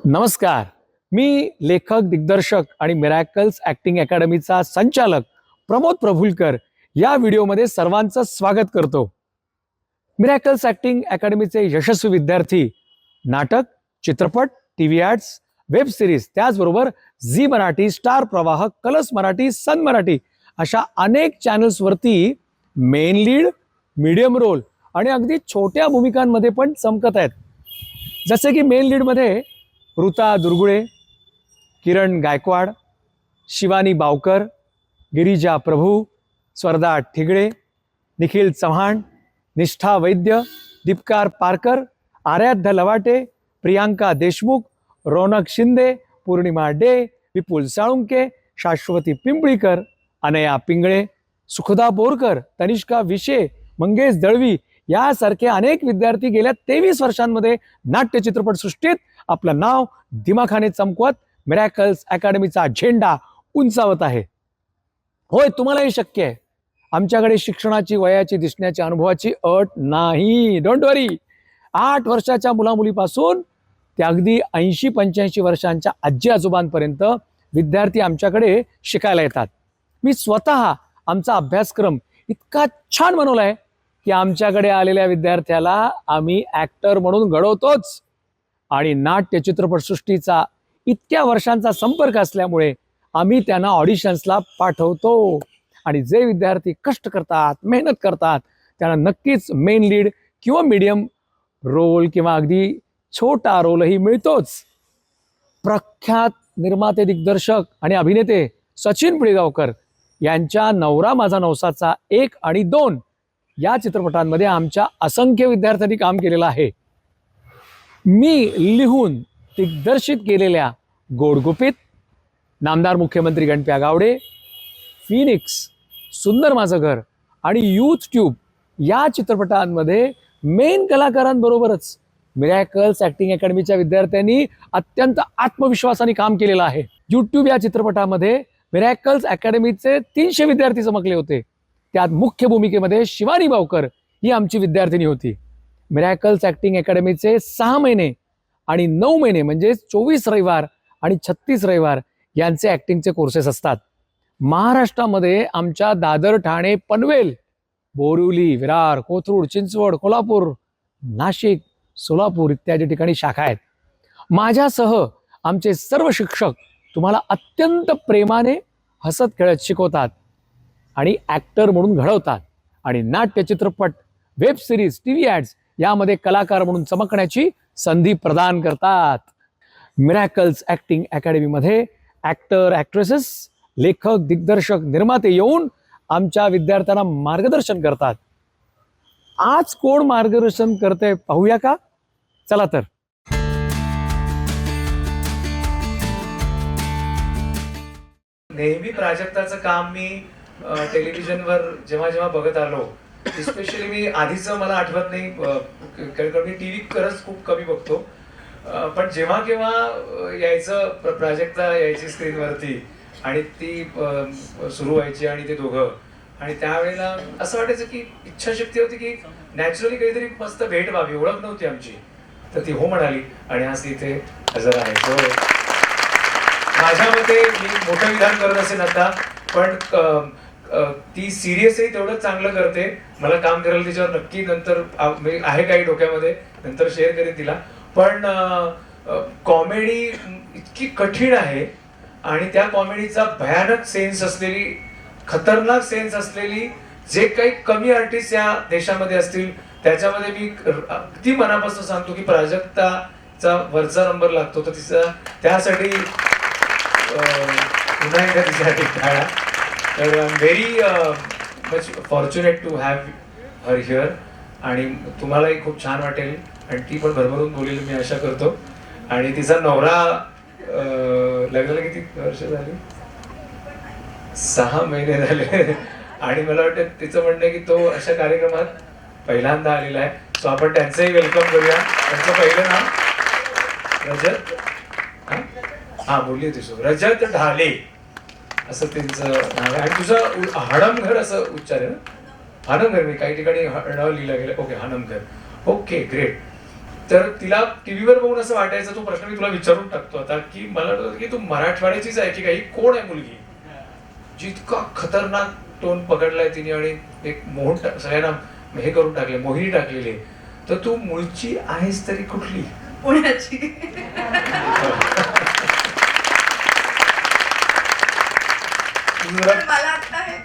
नमस्कार. मी लेखक, दिग्दर्शक आणि मिरॅकल्स ॲक्टिंग अकॅडमीचा संचालक प्रमोद प्रभुलकर या व्हिडिओमध्ये सर्वांचं स्वागत करतो. मिरॅकल्स ॲक्टिंग अकॅडमीचे यशस्वी विद्यार्थी नाटक, चित्रपट, टीव्ही ॲड्स, वेब सिरीज, त्याचबरोबर झी मराठी, स्टार प्रवाह, कलर्स मराठी, सन मराठी अशा अनेक चॅनल्सवरती मेन लीड, मीडियम रोल आणि अगदी छोट्या भूमिकांमध्ये पण चमकत आहेत. जसे की मेन लीडमध्ये ऋता दुर्गुळे, किरण गायकवाड, शिवानी बावकर, गिरिजा प्रभू, स्वर्धा ठिगळे, निखिल चव्हाण, निष्ठा वैद्य, दीपकार पारकर, आराध्य लवाटे, प्रियांका देशमुख, रौनक शिंदे, पूर्णिमा डे, विपुल साळुंके, शाश्वती पिंपळीकर, अनया पिंगळे, सुखदा बोरकर, तनिष्का विशे, मंगेश दळवी यासारखे अनेक विद्यार्थी गेल्या 23 वर्षांमध्ये नाट्य चित्रपटसृष्टीत आपलं नाव दिमाखाने चमकवत मिरॅकल्स अकॅडमीचा झेंडा उंचावत आहे. होय, तुम्हालाही शक्य आहे. आमच्याकडे शिक्षणाची, वयाची, दिसण्याची, अनुभवाची अट नाही. डोंट वरी. 8 वर्षाच्या मुलामुलीपासून ते अगदी 80-85 वर्षांच्या आजी आजोबांपर्यंत विद्यार्थी आमच्याकडे शिकायला येतात. मी स्वतः आमचा अभ्यासक्रम इतका छान बनवला आहे की आमच्याकडे आलेल्या विद्यार्थ्याला आम्ही ॲक्टर म्हणून घडवतोच. आणि नाट्य चित्रपटसृष्टीचा इतक्या वर्षांचा संपर्क असल्यामुळे आम्ही त्यांना ऑडिशन्सला पाठवतो. आणि जे विद्यार्थी कष्ट करतात, मेहनत करतात, त्यांना नक्कीच मेन लीड किंवा मीडियम रोल किंवा अगदी छोटा रोलही मिळतोच. प्रख्यात निर्माते, दिग्दर्शक आणि अभिनेते सचिन पिळगावकर यांच्या नवरा माझा नवसाचा 1 आणि 2 या चित्रपटांमध्ये आमच्या असंख्य विद्यार्थ्यांनी काम केलेलं आहे. मी लिहून दिग्दर्शित केलेल्या गोडगुपित, नामदार मुख्यमंत्री गणप्या गावडे, फिनिक्स, सुंदर माझं घर आणि यूथ ट्यूब या चित्रपटांमध्ये मेन कलाकारांबरोबरच मिरॅकल्स ॲक्टिंग अकॅडमीच्या विद्यार्थ्यांनी अत्यंत आत्मविश्वासाने काम केलेलं आहे. यूट्यूब या चित्रपटामध्ये मिरॅकल्स अकॅडमीचे 300 विद्यार्थी चमकले होते. त्यात मुख्य भूमिकेमध्ये शिवानी बावकर ही आमची विद्यार्थिनी होती. मिरॅकल्स ॲक्टिंग अकॅडमीचे 6 महिने आणि 9 महिने म्हणजे 24 रविवार आणि 36 रविवार यांचे ॲक्टिंगचे कोर्सेस असतात. महाराष्ट्रामध्ये आमच्या दादर, ठाणे, पनवेल, बोरिवली, विरार, कोथरूड, चिंचवड, कोल्हापूर, नाशिक, सोलापूर इत्यादी ठिकाणी शाखा आहेत. माझ्यासह आमचे सर्व शिक्षक तुम्हाला अत्यंत प्रेमाने हसत खेळत शिकवतात आणि ॲक्टर म्हणून घडवतात आणि नाट्य, चित्रपट, वेब सिरीज, टीव्ही ॲड्स यामध्ये कलाकार म्हणून चमकण्याची संधी प्रदान करतात. मिरॅकल्स ॲक्टिंग अकॅडमीमध्ये ॲक्टर, ॲक्ट्रेसेस, लेखक, दिग्दर्शक, निर्माते येऊन आमच्या विद्यार्थ्यांना मार्गदर्शन करतात. आज कोण मार्गदर्शन करते पाहूया का? चला तर. नेहमी प्राजक्ताचं काम मी टेलिव्हिजनवर जेव्हा जेव्हा बघत आलो, स्पेशली मी आधीचं मला आठवत नाही, कारण मी टीव्ही खरंच खूप कमी बघतो, पण जेव्हा केव्हा यायचं प्राजक्ता यायची स्क्रीनवरती आणि ती सुरू व्हायची आणि ते दोघं, आणि त्यावेळेला असं वाटायचं की इच्छाशक्ती होती की नॅचरली काहीतरी मस्त भेट व्हावी. ओळख नव्हती आमची, तर ती हो म्हणाली आणि आज इथे हजर आहे. सो माझ्या मते मी मोठं विधान करत असेल आता, पण ती सिरियसही तेवढंच चांगलं करते. मला काम करायला तिच्यावर नक्की नंतर आहे काही डोक्यामध्ये, नंतर शेअर करेन तिला. पण कॉमेडी इतकी कठीण आहे आणि त्या कॉमेडीचा भयानक सेन्स असलेली, खतरनाक सेन्स असलेली जे काही कमी आर्टिस्ट या देशामध्ये असतील त्याच्यामध्ये मी अगदी मनापासून सांगतो की प्राजक्ताचा वरचा नंबर लागतो. तर तिचा त्यासाठी पुन्हा एकदा तिच्यासाठी टाळा. तर I am very much fortunate to have her here आणि तुम्हालाही खूप छान वाटेल आणि ती पण भरभरून बोलेल मी आशा करतो. आणि तिचा नवरा लग्नाला किती वर्ष झाली? 6 महिने झाले आणि मला वाटतं तिचं म्हणणं आहे की तो अशा कार्यक्रमात पहिल्यांदा आलेला आहे. सो आपण त्यांचंही वेलकम करूया. त्यांचं पहिलं नाव रजत, हा बोलली होती सो रजत ढाले असं त्यांचं नाव आहे. आणि तुझं हणमघर असं उच्चार आहे ना? हणमघर, मी काही ठिकाणी ण लिहिलं गेलं. ओके, हणमघर. Okay, great. तर तिला टीव्हीवर बघून असं वाटायचं, तो प्रश्न मी तुला विचारून टाकतो आता, की मला वाटतं की तू मराठवाड्याचीच आहे की काही, कोण आहे मुलगी जितका खतरनाक टोन पकडलाय तिने आणि एक सगळ्यांना हे करून टाकले, मोहिनी टाकलेली आहे. तर तू मूळची आहेस तरी कुठली? पुण्याची. तर मला आता हे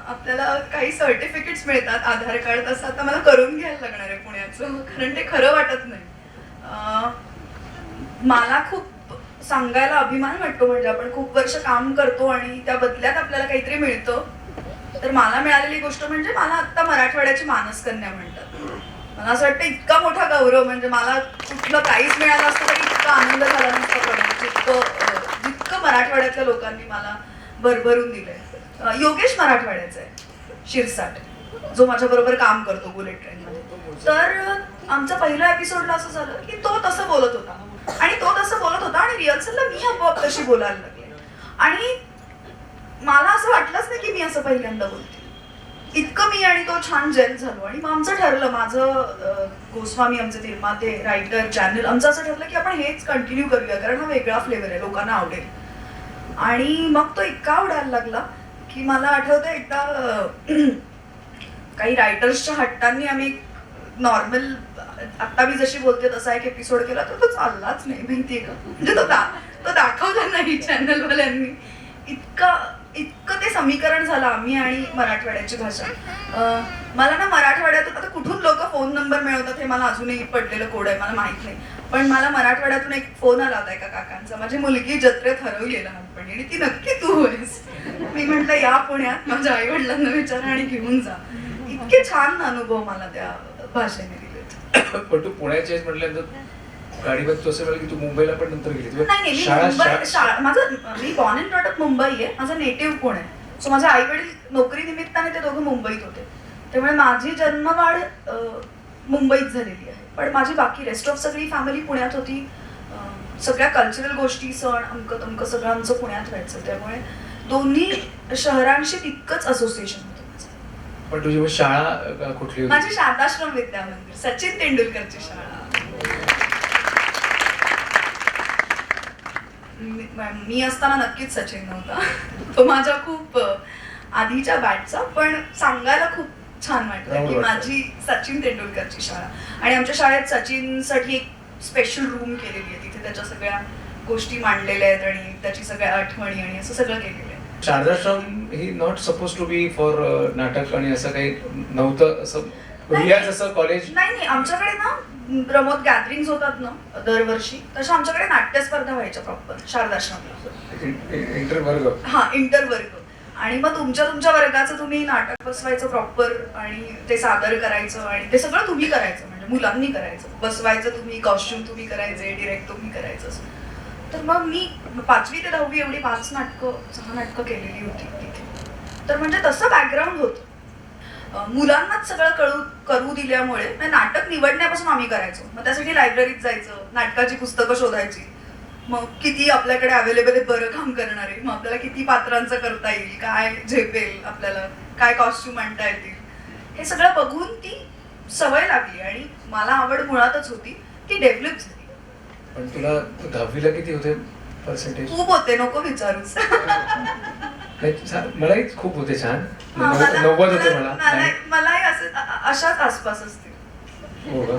आपल्याला काही सर्टिफिकेट्स मिळतात, आधार कार्ड, तसं आता मला करून घ्यायला लागणार आहे पुण्याचं, कारण ते खरं वाटत नाही. मला खूप सांगायला अभिमान वाटतो, म्हणजे आपण खूप वर्ष काम करतो आणि त्या बदल्यात आपल्याला काहीतरी मिळतं. तर मला मिळालेली गोष्ट म्हणजे मला आत्ता मराठवाड्याची मानसकन्या म्हणतात. मला असं वाटतं इतका मोठा गौरव, म्हणजे मला कुठलं प्राईज मिळालं असतं तरी इतका आनंद झाला नसता पडला जितकं मराठवाड्यातल्या लोकांनी मला भरभरून दिलंय. योगेश मराठवाड्याचा आहे, शिरसाट, जो माझ्या बरोबर काम करतो बुलेट ट्रेन मध्ये. तर आमचं पहिल्या एपिसोडला असं झालं की तो तसं बोलत होता आणि रिहर्सलला मी आपोआप तशी बोलायला लागले आणि मला असं वाटलंच नाही की मी असं पहिल्यांदा बोलते. इतकं मी आणि तो छान जेल झालो आणि मग आमचं ठरलं, माझं गोस्वामी, आमचे निर्माते, रायटर, चॅनल, आमचं असं ठरलं की आपण हेच कंटिन्यू करूया, कारण हा वेगळा फ्लेवर आहे, लोकांना आवडेल. आणि मग तो इतका आवडायला लागला की मला आठवतं एकदा काही रायटर्सच्या हट्टांनी आम्ही नॉर्मल आता मी जशी बोलते तसा एक एपिसोड केला, तर तो चाललाच नाही, माहितीये का, म्हणजे तो दाखवला नाही चॅनलवाल्यांनी. इतकं ते समीकरण झालं आम्ही आणि मराठवाड्याची भाषा. मला ना मराठवाड्यातून आता कुठून लोक फोन नंबर मिळवतात हे मला अजूनही पडलेलं कोड आहे, मला माहित नाही. पण मला मराठवाड्यातून एक फोन आला होता एका काकांचा, माझी मुलगी जत्रेत हरवली लहानपणी आणि ती नक्की तू आहेस. मी म्हटलं या पुण्यात माझ्या आई वडिलांना विचारा आणि घेऊन जा. इतके छान अनुभव मला त्या भाषेने दिले. पण तू पुण्याची आहेस म्हटल्यानंतर गाडीवर तू असं म्हणलं की तू मुंबईला पण नंतर गेली. नाही, मी born and brought up Mumbai आहे, माझं नेटिव्ह पुणे आहे. सो माझे आई वडील नोकरी निमित्ताने ते दोघं मुंबईत होते, त्यामुळे माझी जन्मवाढ मुंबईत झालेली आहे. पण माझी बाकी रेस्ट ऑफ सगळी फॅमिली पुण्यात होती. सगळ्या कल्चरल गोष्टी, सण, तमकं सगळं आमचं पुण्यात व्हायचं, त्यामुळे दोन्ही शहरांशी तितकंच असोसिएशन होतं. पण तुझी शाळा कुठली होती? माझी शारदाश्रम विद्या मंदिर, सचिन तेंडुलकरची शाळा. मी असताना नक्कीच सचिन नव्हता, तो माझ्या खूप आधीच्या बॅचचा, पण सांगायला खूप छान वाटतं की माझी सचिन तेंडुलकरची शाळा. आणि आमच्या शाळेत सचिनसाठी एक स्पेशल रूम केलेली आहे, तिथे त्याच्या सगळ्या गोष्टी मांडलेल्या आहेत आणि त्याची सगळ्या आठवणी आणि असं सगळं केलेलं आहे. शारदाश्रम ही not suppose to be for नाटक आणि असं काही नव्हतं, असं रियाज असं कॉलेज? नाही, आमच्याकडे ना प्रमोद गॅदरिंग्स होतात ना दरवर्षी, तशा आमच्याकडे नाट्य स्पर्धा व्हायच्या प्रॉपर शारदाश्रमला. इंटरवर्ग? हा, इंटरवर्ग. आणि मग तुमच्या वर्गाचं तुम्ही नाटक बसवायचं प्रॉपर आणि ते सादर करायचं आणि ते सगळं तुम्ही करायचं, म्हणजे मुलांनी करायचं, बसवायचं तुम्ही, कॉस्ट्युम तुम्ही करायचे, डिरेक्ट तुम्ही करायचं. तर मग मी 5वी ते 10वी एवढी 6 नाटकं केलेली होती तिथे. तर म्हणजे तसं बॅकग्राऊंड होतं. मुलांनाच सगळं करू दिल्यामुळे नाटक निवडण्यापासून आम्ही करायचो. मग त्यासाठी लायब्ररीत जायचं, नाटकाची पुस्तकं शोधायची, मग किती आपल्याकडे अवेलेबल आहे बरं काम करणारे, मग आपल्याला किती पात्रांचं करता येईल, काय झेपेल आपल्याला, काय कॉस्ट्युम आणता येतील, हे सगळं बघून ती सवय लागली आणि मला आवड मुळातच होती, ती डेव्हलप झाली. पण तुला 10वीला किती होते पर्सेंटेज? खूप होते, नको विचारूच. मलाही खूप होते, छान 90 होते मला. मलाही असे अशाच आसपास असतील. हो का?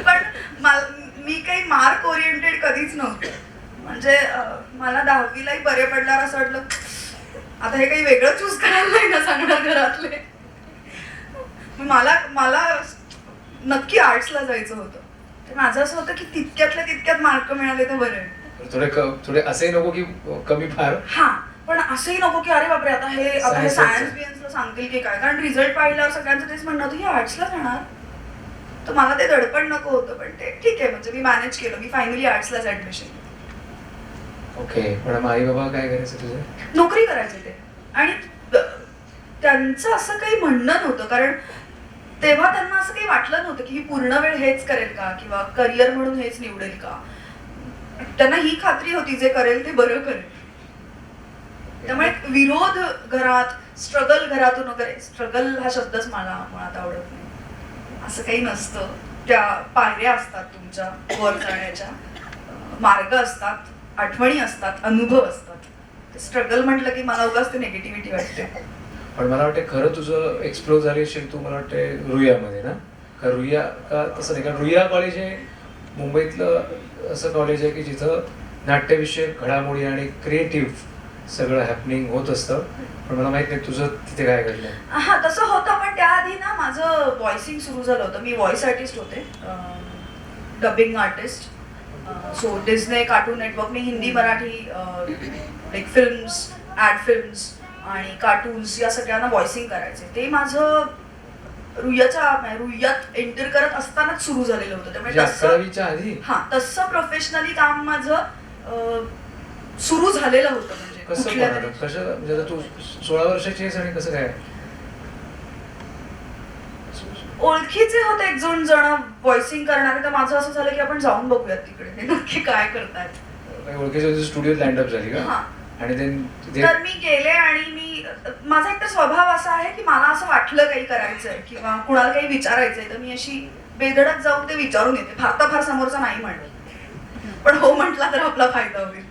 पण मी काही मार्क ओरिएंटेड कधीच नव्हते, म्हणजे मला 10वीलाही बरे पडणार असं वाटलं, आता हे काही वेगळं चूज करायला नाही ना सांगणार घरातले. मला नक्की आर्ट्सला जायचं होतं. माझं असं होतं की तितक्यात मार्क मिळाले तर बरं आहे. थोडे असंही नको की कमी फार. हा, पण असंही नको की अरे बापरे आता हे सायन्स बियन्सला सांगतील की काय, कारण रिझल्ट पाहिल्यावर सगळ्यांचं तेच म्हणणं होतं, ही आर्ट्सला जाणार. तर मला ते दडपण नको होतं, पण ते ठीक आहे, म्हणजे मी मॅनेज केलं. मी फायनली आर्ट्सलाच ऍडमिशन. ओके. पण आई बाबा काय करायचं तुझं? नोकरी करायचे ते, आणि त्यांचं असं काही म्हणणं नव्हतं, कारण तेव्हा त्यांना असं काही वाटलं नव्हतं की ही पूर्ण वेळ हेच करेल का किंवा करिअर म्हणून हेच निवडेल का. त्यांना ही खात्री होती जे करेल ते बरं करेल. त्यामुळे विरोध घरात, स्ट्रगल घरातून वगैरे, स्ट्रगल हा शब्दच मला मुळात आवडत नाही, असं काही नसतं. त्या पायऱ्या असतात तुमच्या वर जाण्याच्या, मार्ग असतात, आठवणी असतात, अनुभव असतात. स्ट्रगल म्हटलं की मला उगाच ते निगेटिव्हिटी वाटते. पण मला वाटतं खरं तुझं एक्सप्लोर झाली असेल तू, मला वाटतं रुईयामध्ये ना, का रुईया का तसं नाही, कारण रुईया कॉलेज हे मुंबईतलं असं कॉलेज आहे की जिथं नाट्यविषयक घडामोडी आणि क्रिएटिव्ह सगळं हॅपनिंग होत असतं. पण मला माहित नाही तुझं तिथे काय घडलं. हा तसं होतं, पण त्याआधी ना माझं व्हॉइसिंग सुरू झालं होतं. मी व्हॉइस आर्टिस्ट होते, dubbing artist. So Disney cartoon नेटवर्कने Hindi Marathi like films, ad films आणि कार्टून्स या सगळ्यांना व्हॉइसिंग करायचे. ते माझं रुईयात एंटर करत असतानाच सुरू झालेलं होतं. त्यामुळे आधी तसं प्रोफेशनली काम माझं सुरू झालेलं होतं. म्हणजे कसं म्हणजे तू 16 वर्षाची आहेस आणि कसं काय? ओळखीचे होते एक दोन जण व्हॉइसिंग करणारे, तर माझं असं झालं की आपण जाऊन बघूयात तिकडे ते नक्की काय करतायत. ओळखीचे स्टुडिओ लँडअप झाली का? आणि तर मी गेले आणि माझा एक तर स्वभाव असा आहे की मला असं वाटलं काही करायचंय किंवा कुणाला काही विचारायचंय तर मी अशी बेधडक जाऊन ते विचारून येते. फार समोरचा नाही म्हणलं, पण हो म्हटला तर आपला फायदा होईल.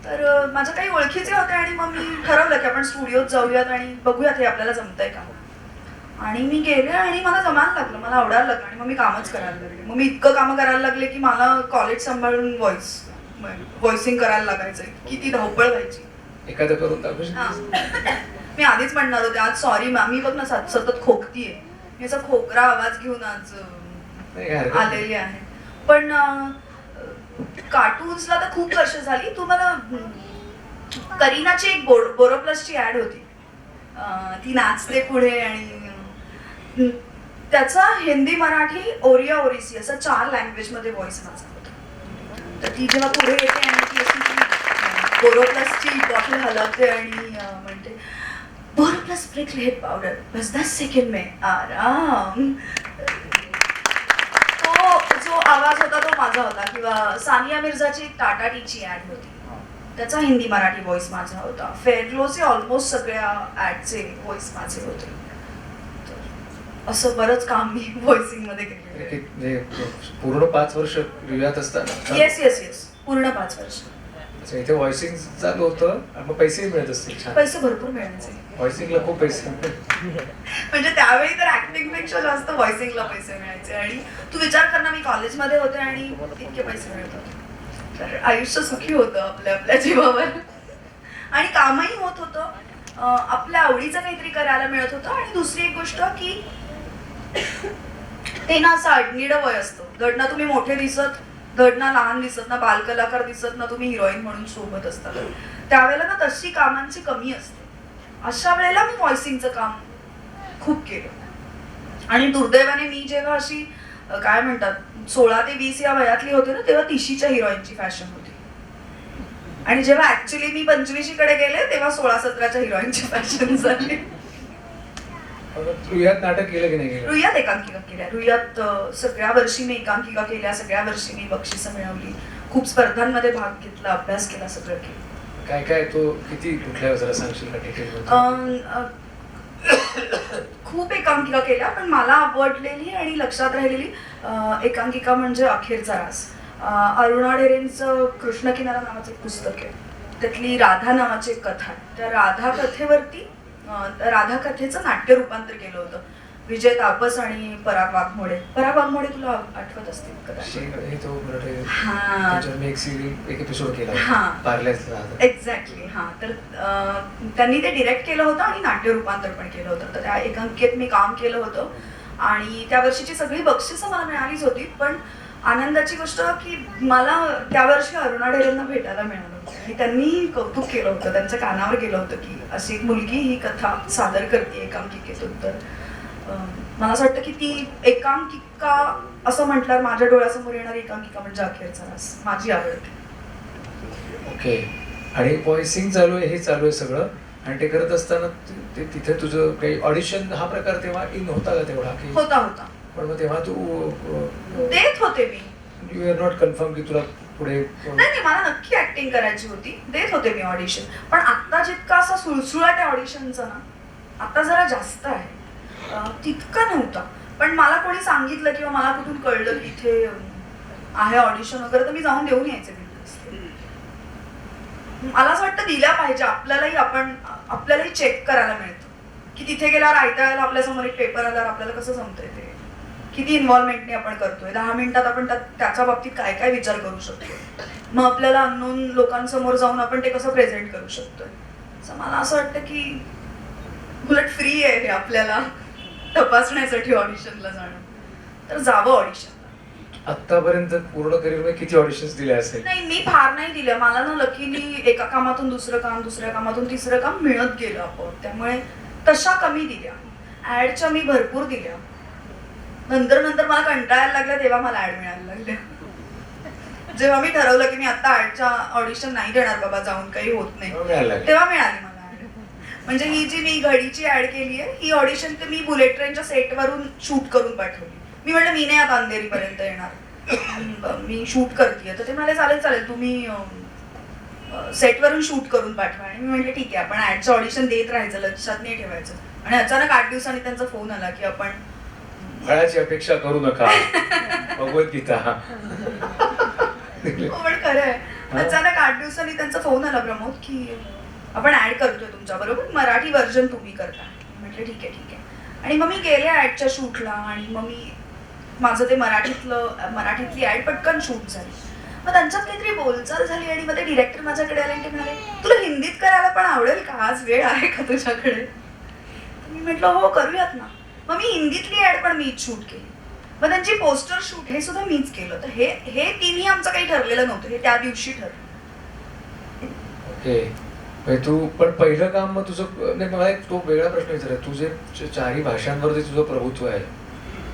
तर माझ्या काही ओळखीचे होते आणि मग मी ठरवलं की आपण स्टुडिओत जाऊयात आणि बघूयात हे आपल्याला जमतंय का. आणि मी गेले आणि मला जमायला लागलं, मला आवडायला लागलं आणि मग मी कामच करायला लागले. मग मी इतकं कामं करायला लागले की मला कॉलेज सांभाळून व्हॉइसिंग करायला लागायचं. किती धावपळ व्हायची. एखादं करून टाकू. मी आधीच म्हणणार होते आज सॉरी मॅम, मी बघ ना सतत खोकतीये, मी असा खोकरा आवाज घेऊन आज आलेली आहे. पण कार्टून्सला तर खूप वर्ष झाली. तुम्हाला करीनाची एक बोरोप्लसची ऍड होती, ती नाचते पुढे आणि त्याचा हिंदी मराठी ओरिया ओरिसी असं 4 लँग्वेज मध्ये व्हॉइस माझा होता. तर ती जेव्हा पुढे येते आणि ती अशी बोरोप्लसची बॉटल हलवते आणि म्हणते बोरोप्लस प्रिकल हेड पावडर बस 10 सेकंड में आराम. तो जो आवाज होता तो माझा होता. किंवा सानिया मिर्झाची टाटा टीची ऍड होती, त्याचा हिंदी मराठी व्हॉइस माझा होता. फेअरग्लोचे ऑलमोस्ट सगळ्या ऍडचे व्हॉइस माझे होते. असं बरंच काम मी व्हॉइसिंग मध्ये केलं. पूर्ण 5 वर्ष रुईयात असताना? येस पूर्ण 5 वर्ष. इथे व्हॉइसिंग चालू होतं, मग पैसेही मिळत असतील? पैसे भरपूर मिळायचे. व्हॉइसिंगला खूप पैसे म्हणजे त्यावेळी तर ऍक्टिंग पेक्षा जास्त व्हॉइसिंगला पैसे मिळायचे. आणि तू विचार कर ना, मी कॉलेजमध्ये होते आणि इतके पैसे मिळत होते. तर आयुष्य सुखी होतं आपल्या जीवावर आणि कामही होत होतं, आपल्या आवडीचं काहीतरी करायला मिळत होतं. आणि दुसरी एक गोष्ट की ते ना असं अडनिडं वय असतं. धड ना तुम्ही मोठे दिसत, धड ना लहान दिसत, ना बालकलाकार दिसत, ना तुम्ही हिरोईन म्हणून सोबत असता. त्यावेळेला ना तशी कामांची कमी असते. अशा वेळेला मी व्हॉइसिंगचं काम खूप केलं. आणि दुर्दैवाने मी जेव्हा अशी काय म्हणतात 16 ते 20 या वयातली होते ना, तेव्हा 30च्या हिरोईनची फॅशन होती. आणि जेव्हा ऍक्च्युली मी 25 कडे गेले तेव्हा 16-17च्या हिरोईनची फॅशन झाली. रुईयात नाटक केलं की नाही केलं? रुईयात एकांकिका केल्या. रुईयात सगळ्या वर्षी मी एकांकिका केल्या, सगळ्या वर्षी मी बक्षिसं मिळवली, खूप स्पर्धांमध्ये भाग घेतला, अभ्यास केला, सगळं केलं. काय तो किती कुठल्या जरा सांगशील का डिटेल? खूप एकांकिका केल्या, पण मला आवडलेली आणि लक्षात राहिलेली एकांकिका म्हणजे अखेरचा रास. अरुणा ढेरेंचं कृष्ण किनारा नावाचं एक पुस्तक आहे, त्यातली राधा नावाची एक कथा आहे. त्या राधा कथेवरती राधा कथेचं नाट्य रूपांतर केलं होतं विजय तापस आणि पराग वाघमोडे. तुला आठवत असतील एक्झॅक्टली. हा, तर त्यांनी ते डिरेक्ट केलं होतं आणि नाट्य रूपांतर पण केलं होतं. तर त्या एकांकिकेत मी काम केलं होतं आणि त्या वर्षीची सगळी बक्षिसं मला मिळालीच होती. पण आनंदाची गोष्ट की मला त्या वर्षी अरुणा ढेरेंना भेटायला मिळालं होतं आणि त्यांनी कौतुक केलं होतं, त्यांच्या कानावर गेलं होतं की अशी एक मुलगी ही कथा सादर करते एकांकिकेतून. तर मला असं वाटतं की ती एकांकिका असं म्हटल्यावर माझ्या डोळ्यासमोर येणारी एकांकिका म्हणजे अखेरचा रास माझी आवडते. ओके. आणि व्हॉइसिंग चालू आहे, हे चालू आहे सगळं, आणि ते करत असताना तिथे तुझं काही ऑडिशन हा प्रकार तेव्हा इन होता का तेवढा? की होता. पण मग तेव्हा तू देत होते मी. यू आर नॉट कन्फर्म की तुला पुढे? नाही, मला नक्की ऍक्टिंग करायची होती, देत होते मी ऑडिशन. पण आता जितका असा सुळसुळाट आहे ऑडिशनचा ना, आता जरा जास्त आहे, तितका नव्हता. पण मला कोणी सांगितलं किंवा मला कुठून कळलं की इथे आहे ऑडिशन वगैरे तर मी जाऊन देऊन यायचे बिनधास्त. मला असं वाटतं दिल्या पाहिजे, आपल्यालाही चेक करायला मिळतं की तिथे गेल्यावर ऐकायला आपल्यासमोर एक पेपर आल्यावर आपल्याला कसं जमतंय ते, किती इन्व्हॉल्वमेंटने आपण करतोय, 10 मिनिटात आपण त्याच्या बाबतीत काय काय विचार करू शकतो, मग आपल्याला अननोन लोकांसमोर जाऊन आपण ते कसं प्रेझेंट करू शकतोय. मला असं वाटतं की उलट फ्री आहे हे आपल्याला तपासण्यासाठी ऑडिशनला जाणं, तर जावं ऑडिशनला. आतापर्यंत पूर्ण करिअरमध्ये किती ऑडिशन्स दिले असेल? नाही, मी फार नाही दिल्या. मला ना लकीली एका कामातून दुसरं काम, दुसऱ्या कामातून तिसरं काम मिळत गेलं आपण, त्यामुळे तशा कमी दिल्या. ऍडच्या मी भरपूर दिल्या. नंतर मला कंटाळायला लागल्या तेव्हा मला ऍड मिळायला लागल्या. जेव्हा मी ठरवलं की मी आता ऍडच्या ऑडिशन नाही देणार बाबा, जाऊन काही होत नाही, तेव्हा मिळाली मला ऍड. म्हणजे ही जी मी घडीची ऍड केली आहे ही ऑडिशन तर मी बुलेट ट्रेनच्या सेटवरून शूट करून पाठवली. मी म्हटलं मी नाही आता अंधेरीपर्यंत येणार, मी शूट करते. तर ते म्हणाले चालेल तुम्ही सेटवरून शूट करून पाठवा. आणि मी म्हटलं ठीक आहे, आपण ऍडचं ऑडिशन देत राहायचं, लक्षात नाही ठेवायचं. आणि अचानक 8 दिवसांनी त्यांचा फोन आला की आपण फळाची अपेक्षा करू नका, भगवद्गीता. पण खरं आहे, अचानक 8 दिवसांनी त्यांचा फोन आला, प्रमोद की आपण ऍड करतोय तुमच्या बरोबर, मराठी व्हर्जन तुम्ही करता. म्हटलं ठीक आहे. आणि मग मी गेले ऍडच्या शूटला आणि मग माझं ते मराठीतली ऍड पटकन शूट झाली. मग त्यांच्यात काहीतरी बोलचाल झाली आणि मग ते डिरेक्टर माझ्याकडे आले आणि ते म्हणाले तुला हिंदीत करायला पण आवडेल का, आज वेळ आहे का तुझ्याकडे. मी म्हटलं हो करूयात ना. मग मी हिंदीतली ऍड पण मीच शूट केली. मग त्यांची पोस्टर शूट हे सुद्धा मीच केलं. तर हे तिन्ही आमचं काही ठरलेलं नव्हतं, हे त्या दिवशी ठरलं. ओके. तू पण पहिलं काम मग तुझं, नाही मला एक तो वेगळा प्रश्न विचारायचा, तुझे 4ही भाषांवरती तुझं प्रभुत्व आहे,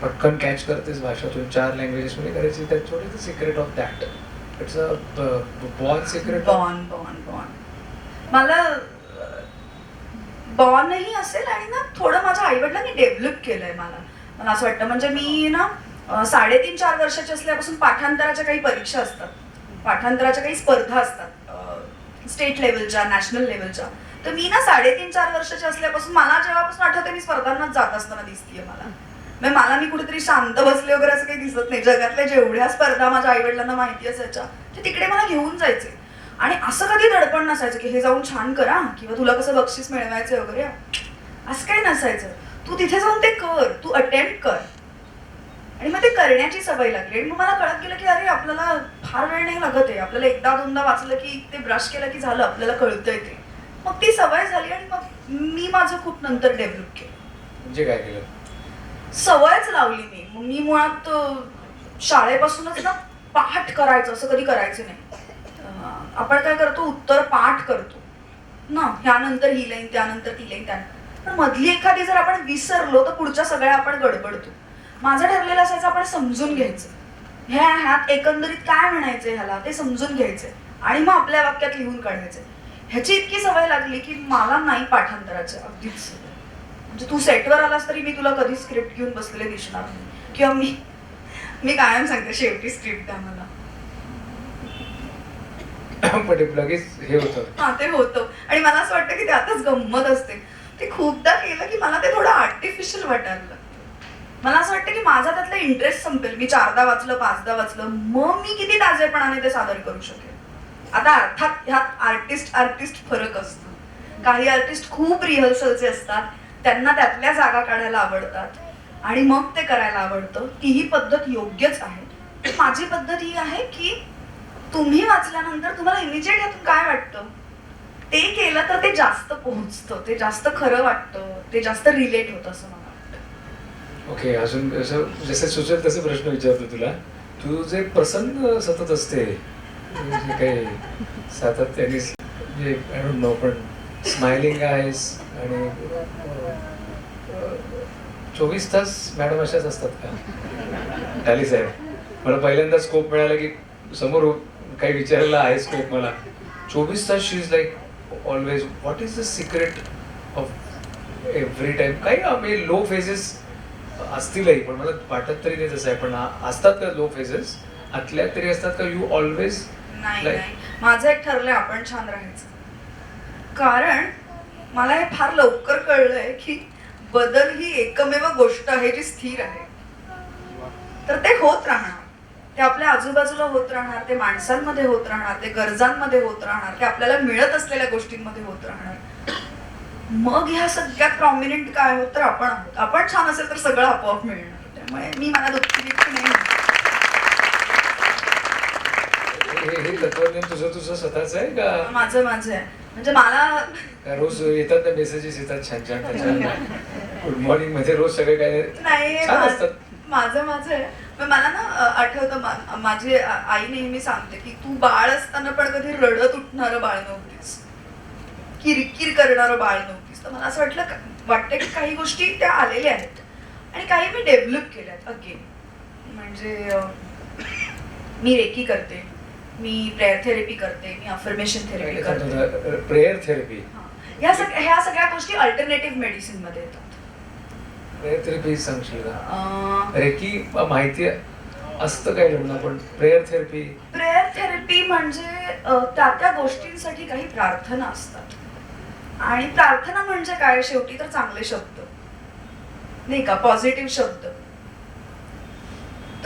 पटकन कॅच करतेस भाषा, तुम्ही 4 लँग्वेजेस मध्ये करायची. That's what is the secret of that? It's a born secret. Born मला बॉर्नही असेल आणि ना थोडं माझ्या आईवडिलांनी डेव्हलप केलंय मला असं वाटतं. म्हणजे मी ना 3.5-4 वर्षाची असल्यापासून पाठांतराच्या काही परीक्षा असतात, पाठांतराच्या काही स्पर्धा असतात स्टेट लेवलच्या, नॅशनल लेवलच्या. तर मी ना 3.5-4 वर्षाची असल्यापासून मला जेव्हापासून आठवते मी स्पर्धांनाच जात असताना दिसतीये मला मी कुठेतरी शांत बसले वगैरे असं काही दिसत नाही. जगातल्या जेवढ्या स्पर्धा माझ्या आईवडिलांना माहिती असायच्या ते तिकडे मला घेऊन जायचे. आणि असं कधी दडपण नसायचं की हे जाऊन छान करा किंवा तुला कसं बक्षीस मिळवायचं वगैरे, असं काही नसायचं. तू तिथे जाऊन ते कर, तू अटेम्प्ट कर. आणि मग ते करण्याची सवय लागली. आणि मग मला कळत गेलं की अरे आपल्याला फार वेळ नाही लागत आहे, आपल्याला 1-2दा वाचलं की ते ब्रश केलं की झालं, आपल्याला कळतंय ते. मग ती सवय झाली आणि मग मी माझं खूप नंतर डेव्हलप केलं. म्हणजे काय केलं? सवयच लावली मी मुळात शाळेपासूनच ना पाठ करायचं असं कधी करायचं नाही. आपण काय करतो, उत्तर पाठ करतो ना, ह्यानंतर ही लाईन, त्यानंतर ती लाईन, त्यानंतर. पण मधली एखादी जर आपण विसरलो तर पुढच्या सगळ्या आपण गडबडतो. माझं ठरलेलं असायचं आपण समजून घ्यायचं, ह्यात एकंदरीत काय म्हणायचंय ह्याला ते समजून घ्यायचंय आणि मग आपल्या वाक्यात लिहून काढायचंय. ह्याची इतकी सवय लागली की मला नाही पाठांतराचं अगदीच. म्हणजे तू सेटवर आलास तरी मी तुला कधी स्क्रिप्ट घेऊन बसलेले दिसणार नाही. किंवा मी कायम सांगते शेवटी स्क्रिप्ट द्या मला. पण लगेच हे होतं. हा ते होतं. आणि मला असं वाटतं की ते आताच गंमत असते. ते खूपदा केलं की मला ते थोडं आर्टिफिशियल वाटायला लागलं. मला असं वाटतं की माझा त्यातला इंटरेस्ट संपेल. मी 4दा वाचलं, 5दा वाचलं, मग मी किती ताजेपणाने ते सादर करू शकेल. आता अर्थात ह्यात आर्टिस्ट फरक असतो. काही आर्टिस्ट खूप रिहर्सलचे असतात, त्यांना त्यातल्या जागा काढायला आवडतात आणि मग ते करायला आवडतं. तीही पद्धत योग्यच आहे. माझी पद्धत ही आहे की तुम्ही वाचल्यानंतर तुम्हाला इमिजिएट यातून काय वाटतं ते केलं तर ते जास्त पोहोचतं, ते जास्त खरं वाटतं, ते जास्त रिलेट होतं असं मला वाटतं. ओके. अजून जसे सुचेल तसे प्रश्न विचारतो तुला. तू जे प्रसन्न सतत असते, जे काही सातत्याने, जे आय डोंट नो, पण स्माइलिंग आहेस आणि 24 तास मॅडम अशाच असतात का? टाली साहेब, मला पहिल्यांदा स्कोप मिळाला की समोर काही विचारायला आहे स्कोप मला. 24 तास she is like always. What is the secret of every time? काही आम्ही लो फेजेस असतीलही, पण मला वाटत तरी नाही तसं आहे. पण असतात का लो फेजेस आतल्या तरी असतात का? You always? नाही, माझं एक ठरलंय आपण छान राहायचं. कारण मला हे फार लवकर कळलंय की बदल ही एकमेव गोष्ट आहे जी स्थिर आहे. तर ते होत राहणार, ते आपल्या आजूबाजूला होत राहणार, ते माणसांमध्ये होत राहणार, ते गरजांमध्ये होत राहणार, ते आपल्याला मिळत असलेल्या गोष्टींमध्ये होत राहणार. मग ह्या सगळ्यात प्रॉमिनंट काय होत तर आपण आहोत. आपण छान असेल तर सगळं आपोआप मिळणार. त्यामुळे मी मला दुःखी नाही म्हणत. हे तत्वज्ञान तुझं स्वतःच आहे का? माझं आहे. म्हणजे मला का रोज येतात ना मेसेजेस येतात छान छान त्याच्या गुड मॉर्निंग मध्ये रोज सगळे काय नाही, छान असतात. माझं आहे. पण मला ना आठवतं, माझी आई नेहमी सांगते की तू बाळ असताना पण कधी रडत उठणारं बाळ नव्हतीस, किरकिर करणारं बाळ नव्हतीस. तर मला असं वाटतं की काही गोष्टी त्या आलेल्या आहेत आणि काही मी डेव्हलप केल्यात अगेन. म्हणजे मी रेकी करते, मी प्रेयर थेरपी करते, मी अफर्मेशन थेरपी करते. प्रेयर थेरपी ह्या सगळ्या गोष्टी अल्टरनेटिव्ह मेडिसिन मध्ये येतात. प्रेयर थेरपी सांगशील का? रेकी माहिती असतं काय लोकांना, पण प्रेयर थेरपी म्हणजे त्या गोष्टींसाठी काही प्रार्थना असतात. आणि प्रार्थना म्हणजे काय, शेवटी तर चांगले शब्द नाही का, पॉझिटिव्ह शब्द.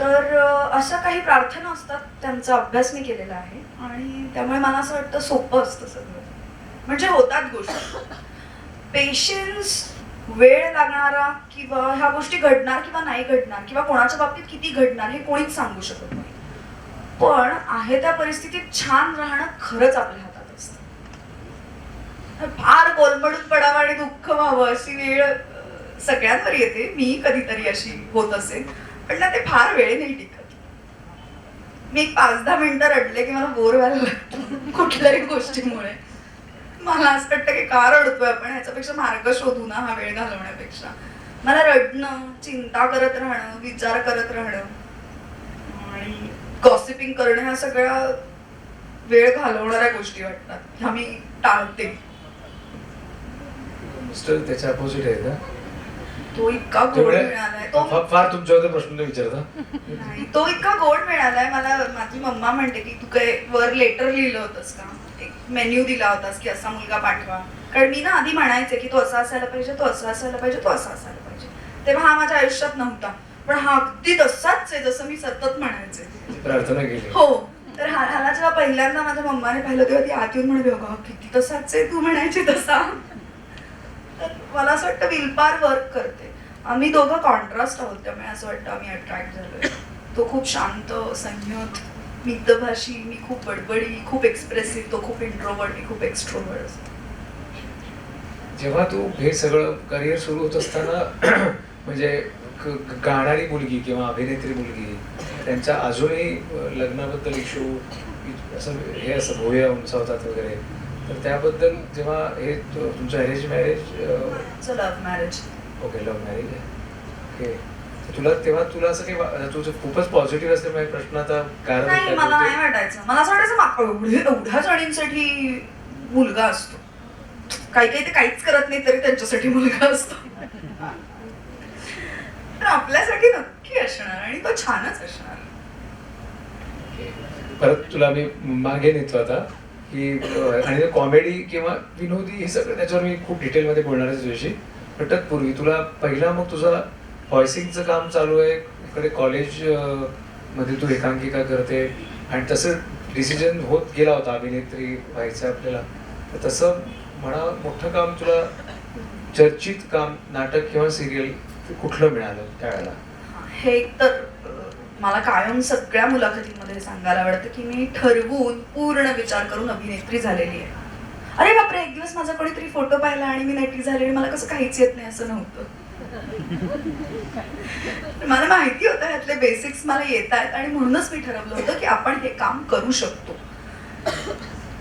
तर अशा काही प्रार्थना असतात, त्यांचा अभ्यास मी केलेला आहे आणि त्यामुळे मला असं वाटतं सोपं असतं सगळं. म्हणजे होतात गोष्टी. पेशन्स, वेळ लागणारा, किंवा ह्या गोष्टी घडणार किंवा नाही घडणार, किंवा कोणाच्या बाबतीत किती घडणार हे कोणीच सांगू शकत नाही. पण आहे त्या परिस्थितीत छान राहणं खरंच आपल्या हातात असतं. फार कोलमडून पडावं आणि दुःख व्हावं अशी वेळ सगळ्यांवर येते. मी कधीतरी अशी होत असेल, पण ना ते फार वेळ नाही टिकत. मी 5-10 मिनिटं रडले की मला बोर व्हायला लागतं कुठल्याही गोष्टीमुळे. मला असं वाटतं की का रडतोय आपण, ह्याच्यापेक्षा मार्ग शोधू ना हा वेळ घालवण्यापेक्षा. मला रडणं, चिंता करत राहणं, विचार करत राहणं आणि गॉसिपिंग करणं ह्या सगळ्या वेळ घालवणाऱ्या गोष्टी वाटतात, ह्या मी टाळते. मिस्टर त्याच्या अपोजिट आहे का? तो इतका गोड मिळालाय, तो फार तुमच्यावर प्रश्न नाही विचारता. नाही, तो इतका गोड मिळालाय मला. माझी मम्मा म्हणते की तू काय वर लेटर लिहिलं होतंस का, एक मेन्यू दिला होतास की असा मुलगा पाठवा. कारण मी ना आधी म्हणायचे की तो असा असायला पाहिजे, तो असा असायला पाहिजे, तो असा असायला पाहिजे. तेव्हा हा माझ्या आयुष्यात नव्हता, पण हा अगदी तसाच आहे जसं मी सतत म्हणायचे. प्रार्थना केली हो. तर ह्याला जेव्हा पहिल्यांदा माझ्या मम्माने पाहिलं तेव्हा ती आत येऊन म्हणाली, अगं किती तसाच आहे तू म्हणायची तसा. तर मला असं वाटतं विलपार वर्क करते. आम्ही दोघं कॉन्ट्रास्ट आहोत, त्यामुळे असं वाटतं आम्ही अट्रॅक्ट झालोय. तो खूप शांत, संयत, मितभाषी, मी खूप बडबडी, खूप एक्सप्रेसिव्ह. तो खूप इंट्रोवर्ट, मी खूप एक्स्ट्रोवर्ट. जेव्हा तू हे सगळं करिअर सुरू होत असताना म्हणजे गाणारी मुलगी किंवा अभिनेत्री मुलगी, त्यांच्या अजूनही लग्नाबद्दल इश्यू असं हे असं भोया उंचावतात वगैरे, तर त्याबद्दल जेव्हा हे तुमचं arrange marriage? Love marriage. Okay, love marriage आहे. ओके. तुला असं काही तुझं खूपच पॉझिटिव्ह असल्यामुळे प्रश्न आता नाही, मला नाही वाटायचं. मला असं वाटायचं एवढ्या जणींसाठी मुलगा असतो, काही ते काहीच करत नाही तरी त्यांच्यासाठी मुलगा असतो. तर आपल्यासाठी नक्की असणार आणि तो छानच असणार. परत तुला मी मागे नेतो आता की, आणि कॉमेडी किंवा विनोदी हे सगळं त्याच्यावर मी खूप डिटेलमध्ये बोलणार आहे तुझ्याशी. पण तत्पूर्वी तुला पहिला मग तुझा व्हॉइसिंगचं काम चालू आहे, इकडे कॉलेज मध्ये तू एकांकिका करते आणि तसं डिसिजन होत गेला होता अभिनेत्री व्हायचं आपल्याला. तर तसं म्हणा मोठं काम तुला, चर्चित काम, नाटक किंवा सिरियल कुठलं मिळालं त्यावेळेला? हे तर मला कायम सगळ्या मुलाखतींमध्ये सांगायला आवडतं की मी ठरवून पूर्ण विचार करून अभिनेत्री झालेली आहे. अरे बापरे, एक दिवस माझा कोणीतरी फोटो पाहिला आणि मी नटी झाली आणि मला कसं काहीच येत नाही असं नव्हतं. मला माहिती होतं ह्यातले बेसिक्स मला येत आहेत आणि म्हणूनच मी ठरवलं होतं की आपण हे काम करू शकतो.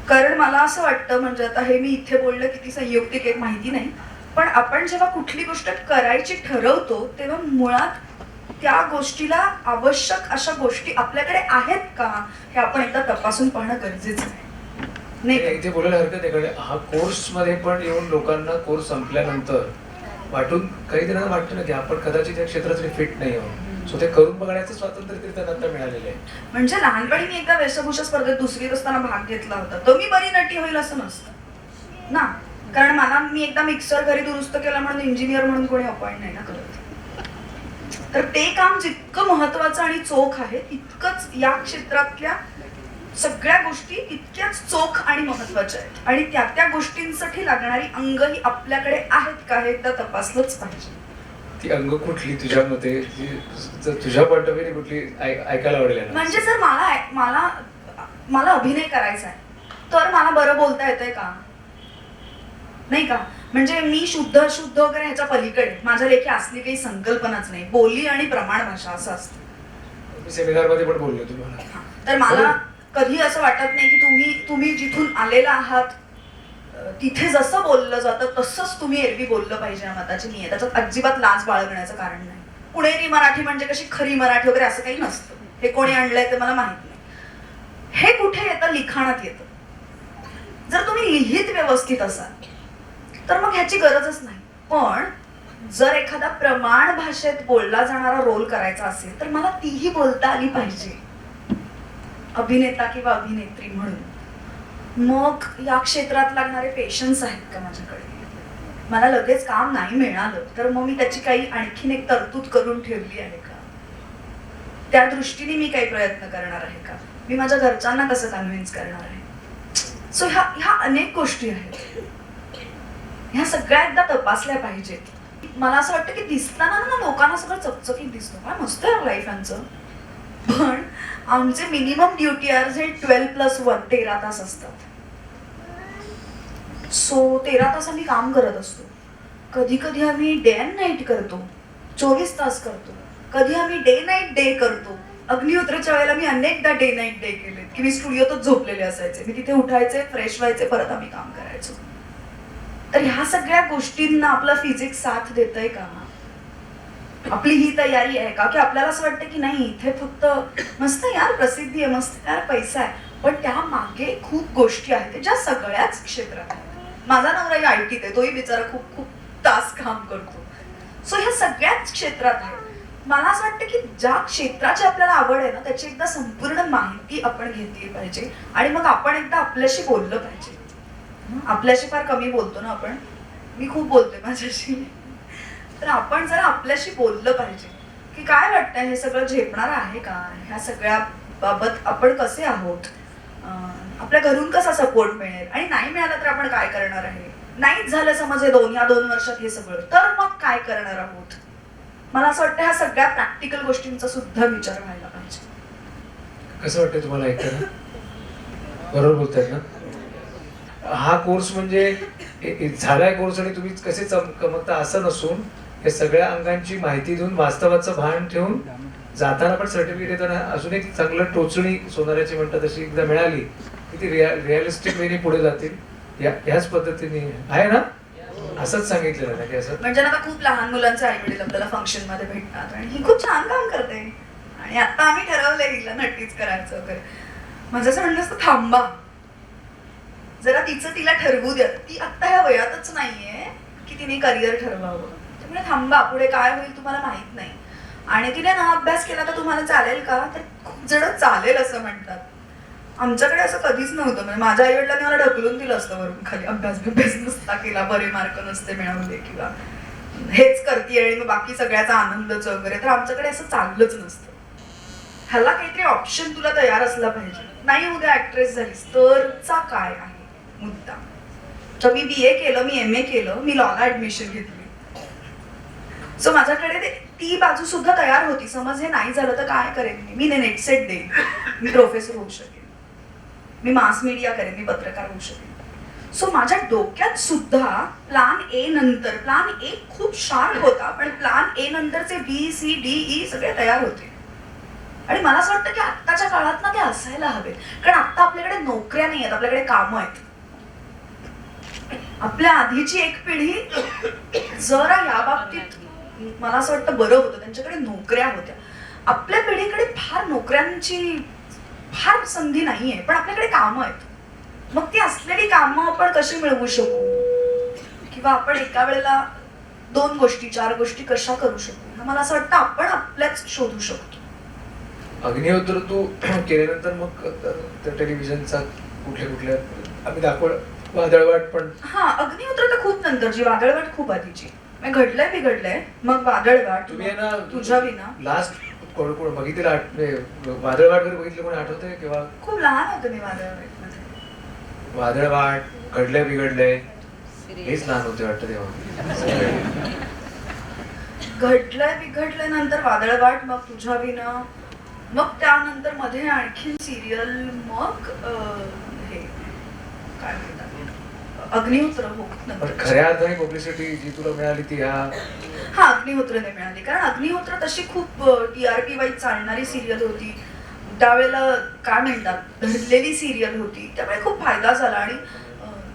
कारण मला असं वाटतं, म्हणजे आता हे मी इथे बोललं किती संयुक्तिक एक माहिती नाही, पण आपण जेव्हा कुठली गोष्ट करायची ठरवतो तेव्हा मुळात त्या गोष्टीला आवश्यक अशा गोष्टी आपल्याकडे आहेत का हे आपण एकदा तपासून पाहणं गरजेचं आहे. नाही इथे बोलायला हरकत आहे, कारण हा कोर्स मध्ये पण येऊन लोकांना कोर्स संपल्यानंतर वाटून काही जणांना वाटतं ना की आपण कदाचित या क्षेत्रात फिट नाही आहोत, सो ते करून बघण्याचं स्वातंत्र्य तरी त्यांना आता मिळालेलं आहे. म्हणजे लहानपणी मी एकदा वेशभूषा स्पर्धेत दुसरीत असताना भाग घेतला होता, तर मी बरी नटी होईल असं नसतं ना. कारण मी एकदा मिक्सर घरी दुरुस्त केला म्हणून इंजिनियर म्हणून कोणी अपॉइंट नाही ना करत. तर ते काम जितकं महत्वाचं आणि चोख आहे तितकंच या क्षेत्रातल्या सगळ्या गोष्टी तितक्याच चोख आणि महत्वाच्या आहेत आणि त्या त्या गोष्टींसाठी लागणारी अंगही आपल्याकडे आहेत का हे एकदा तपासलंच पाहिजे. ती अंग कुठली तुझ्या मते तुझ्या पॉइंट ऑफ व्ह्यू कुठली ऐकायला आवडेल यांना? म्हणजे जर मला मला मला अभिनय करायचा आहे तर मला बरं बोलता येतंय का, नाही का? म्हणजे मी शुद्ध अशुद्ध वगैरे ह्याच्या पलीकडे माझ्या लेखी असली काही संकल्पनाच नाही. बोली आणि प्रमाण भाषा असं असतं. मी सेमिनार मध्ये पण बोललो तुम्हाला. तर मला कधी असं वाटत नाही की तुम्ही जिथून आलेला आहात तिथे जसं बोललं जातं तसंच तुम्ही एरवी बोललं पाहिजे या मताची मी आहे. त्याच्यात अजिबात लाज बाळगण्याचं कारण नाही. पुणेरी मराठी म्हणजे कशी खरी मराठी वगैरे असं काही नसतं. हे कोणी आणलंय ते मला माहित नाही. हे कुठे येतं? लिखाणात येतं. जर तुम्ही लिहित व्यवस्थित असाल तर मग ह्याची गरजच नाही. पण जर एखादा प्रमाण भाषेत बोलला जाणारा रोल करायचा असेल तर मला तीही बोलता आली पाहिजे अभिनेता किंवा अभिनेत्री म्हणून. मग या क्षेत्रात लागणारे पेशन्स आहेत का माझ्याकडे? मला लगेच काम नाही मिळालं तर मग मी त्याची काही आणखीन एक तरतूद करून ठेवली आहे का? त्या दृष्टीने मी काही प्रयत्न करणार आहे का? मी माझ्या घरच्यांना कसं कन्व्हिन्स करणार आहे? सो ह्या अनेक गोष्टी आहेत. ह्या सगळ्या एकदा तपासल्या पाहिजेत. मला असं वाटतं की दिसताना ना लोकांना सगळं चकचकीत दिसतं. काय मस्त आहे लाईफ यांचं. पण आमचे मिनिमम ड्युटी आवर्स हे 12+1 13 तास असतात. सो 13 तास आम्ही काम करत असतो. कधी कधी आम्ही डे अँड नाईट करतो, 24 तास करतो. कधी आम्ही डे नाईट डे करतो. अग्निहोत्राच्या वेळेला मी अनेकदा डे नाईट डे केले की मी स्टुडिओतच झोपलेले असायचे. मी तिथे उठायचे, फ्रेश व्हायचे, परत आम्ही काम करायचो. तर ह्या सगळ्या गोष्टींना आपलं फिजिक्स साथ देतंय का? आपली ही तयारी आहे का? की आपल्याला असं वाटतं की नाही इथे फक्त मस्त यार प्रसिद्धी आहे, मस्त यार पैसा आहे, पण त्या मागे खूप गोष्टी आहेत ज्या सगळ्याच क्षेत्रात आहेत. माझा नवराही आयटीत आहे, तोही बिचारा खूप खूप तास काम करतो. सो ह्या सगळ्याच क्षेत्रात आहे. मला असं वाटतं की ज्या क्षेत्राची आपल्याला आवड आहे ना त्याची एकदा संपूर्ण माहिती आपण घेतली पाहिजे आणि मग आपण एकदा आपल्याशी बोललं पाहिजे. आपल्याशी फार कमी बोलतो ना आपण. मी खूप बोलते माझ्याशी. तर आपण जरा आपल्याशी बोललं पाहिजे की काय वाटतंय, हे सगळं झेपणार आहे का? ह्या सगळ्या बाबत आपण कसे आहोत? आपल्या घरून कसा सपोर्ट मिळेल आणि नाही मिळाला तर आपण काय करणार आहे? नाहीच झालं समज हे 2 वर्षात हे सगळं, तर मग काय करणार आहोत? मला असं वाटतं ह्या सगळ्या प्रॅक्टिकल गोष्टींचा सुद्धा विचार व्हायला पाहिजे. कसं वाटतं तुम्हाला ऐकताना? बरोबर बोलतायत ना? हा कोर्स म्हणजे झालाय कोर्स आणि तुम्ही कसे चमकता असं नसून या सगळ्या अंगांची माहिती देऊन वास्तवाचं भान ठेवून जाताना पण सर्टिफिकेट येताना अजून एक चांगलं टोचणी सोनाऱ्याची म्हणतात तशी एकदा मिळाली की ती रिअलिस्टिक वेने पुढे जातील. ह्याच पद्धतीने आहे ना? असंच सांगितलेलं ना की असं म्हणजे आता खूप लहान मुलांचे आई वडील आपल्याला फंक्शन मध्ये भेटतात आणि ही खूप छान काम करते आणि आता आम्ही ठरवलंय हिला नक्कीच करायचं वगैरे. माझं असं म्हणणं असतं थांबा जरा, तिचं तिला ठरवू द्या. ती आता ह्या वयातच नाहीये की तिने करिअर ठरवावं. त्यामुळे थांबा, पुढे काय होईल तुम्हाला माहित नाही. आणि तिने ना अभ्यास केला तर तुम्हाला चालेल का? तर खूप जण चालेल असं म्हणतात. आमच्याकडे असं कधीच नव्हतं. म्हणजे माझ्या आई वडिलांनी मला ढकलून दिलं असतं वरून खाली. अभ्यास नसता केला, बरे मार्क नसते मिळवले किंवा हेच करते आणि मग बाकी सगळ्याचा आनंदच वगैरे. तर आमच्याकडे असं चाललंच नसतं. ह्याला काहीतरी ऑप्शन तुला तयार असला पाहिजे. नाही उद्या ऍक्ट्रेस झालीस तरचा काय आहे मुद्दा? तर मी BA केलं, मी MA केलं, मी लॉला ऍडमिशन घेतली. सो माझ्याकडे ती बाजू सुद्धा तयार होती. समज हे नाही झालं तर काय करेन मी नेट सेट देईन, मी प्रोफेसर होऊ शकेन, मी मास मीडिया करेन, मी पत्रकार होऊ शकेन. सो माझ्या डोक्यात सुद्धा प्लॅन A नंतर, प्लॅन A खूप शार्प होता पण प्लॅन A नंतरचे B, C, D, E सगळे तयार होते. आणि मला असं वाटतं की आत्ताच्या काळात ना ते असायला हवे. कारण आता आपल्याकडे नोकऱ्या नाही आहेत, आपल्याकडे कामं आहेत. आपल्या आधीची एक पिढी जरा या बाबतीत मला असं वाटतं बरं होतं, त्यांच्याकडे नोकऱ्या होत्या. आपल्या पिढीकडे फार नोकऱ्यांची फार संधी नाहीये पण आपल्याकडे कामं आहेत. मग ती असलेली कामं आपण कशी मिळवू शकू किंवा आपण एका वेळेला 2 गोष्टी 4 गोष्टी कशा करू शकू, मला असं वाटतं आपण आपल्याच शोधू शकतो. अग्निहोत्र तू केल्यानंतर मग टेलिव्हिजनचा कुठल्या आम्ही दाखवलं वादळवाट पण. हा, अग्निहोत्र तर खूप नंतरची, वादळवाट खूप आधीची. मी घडलंय बिघडलंय, मग वादळवाट, तुम्ही आहे ना तुझ्या विना. लास्ट कोण कोण बघितलं वादळवाट वगैरे बघितलं कोणी आठवतंय किंवा खूप लहान होते मी वादळवाटमध्ये. वादळवाट घडलंय बिघडलंय हेच लहान होते वाटतं तेव्हा. घडलंय बिघडलंय नंतर वादळवाट, मग तुझ्या विना, मग त्यानंतर मध्ये आणखीन सिरियल, मग हे काय म्हणतात अग्निहोत्र. हो पण नंतर खऱ्या अर्थाने पब्लिसिटी जी तुला मिळाली ती हा अग्निहोत्र नाही मिळाली, कारण अग्निहोत्र तशी खूप TRP वाईज चालणारी सिरियल होती त्यावेळेला, काय म्हणतात धरलेली सिरियल होती, त्यामुळे खूप फायदा झाला. आणि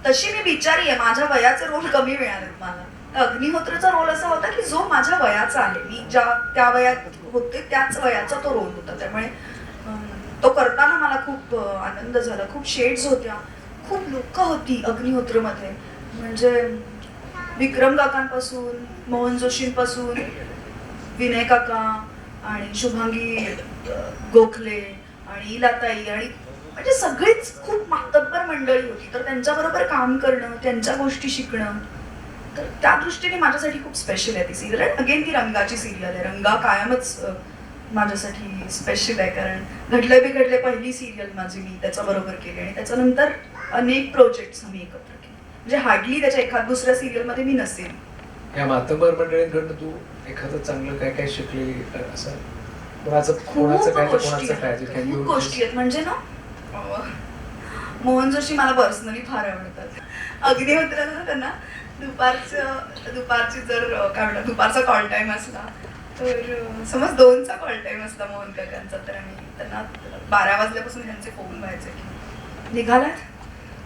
तशी मी बिचारी आहे, माझ्या वयाचे रोल कमी मिळाले मला. अग्निहोत्रचा रोल असा होता की जो माझ्या वयाचा आहे, मी त्या वयात होते त्याच वयाचा तो रोल होता, त्यामुळे तो करताना मला खूप आनंद झाला. खूप शेड्स होत्या, खूप लोक होती अग्निहोत्रमध्ये, म्हणजे विक्रम काकांपासून, मोहन जोशींपासून, विनय काका आणि शुभांगी गोखले आणि इलाताई, आणि म्हणजे सगळीच खूप मातब्बर मंडळी होती. तर त्यांच्याबरोबर काम करणं, त्यांच्या गोष्टी शिकणं, तर त्या दृष्टीने माझ्यासाठी खूप स्पेशल आहे ती सिरियल. आणि अगेन ती रंगाची सिरियल आहे, रंगा कायमच माझ्यासाठी स्पेशल आहे, कारण घडले बिघडले पहिली सिरियल माझी मी त्याच्याबरोबर केली, आणि त्याच्यानंतर अनेक प्रोजेक्ट्स आम्ही एकत्र केले, म्हणजे हार्डली त्याच्या एखाद दुसऱ्या सिरियलमध्ये मी नसेल. या मातब्बर मंडळींकडनं तू एखादं चांगलं काय काय शिकलेली असं कोणाचं काय तर कोणाचं काय खूप गोष्टी आहेत. म्हणजे ना मोहन जोशी मला पर्सनली फार आवडतात. अग्निहोत्राला त्यांना दुपारची जर काय म्हणतात दुपारचा कॉल टाइम असला, तर समज 2चा कॉल टाइम असला मोहन काकांचा, तर आम्ही त्यांना 12 वाजल्यापासून त्यांचे फोन व्हायचे की निघालात,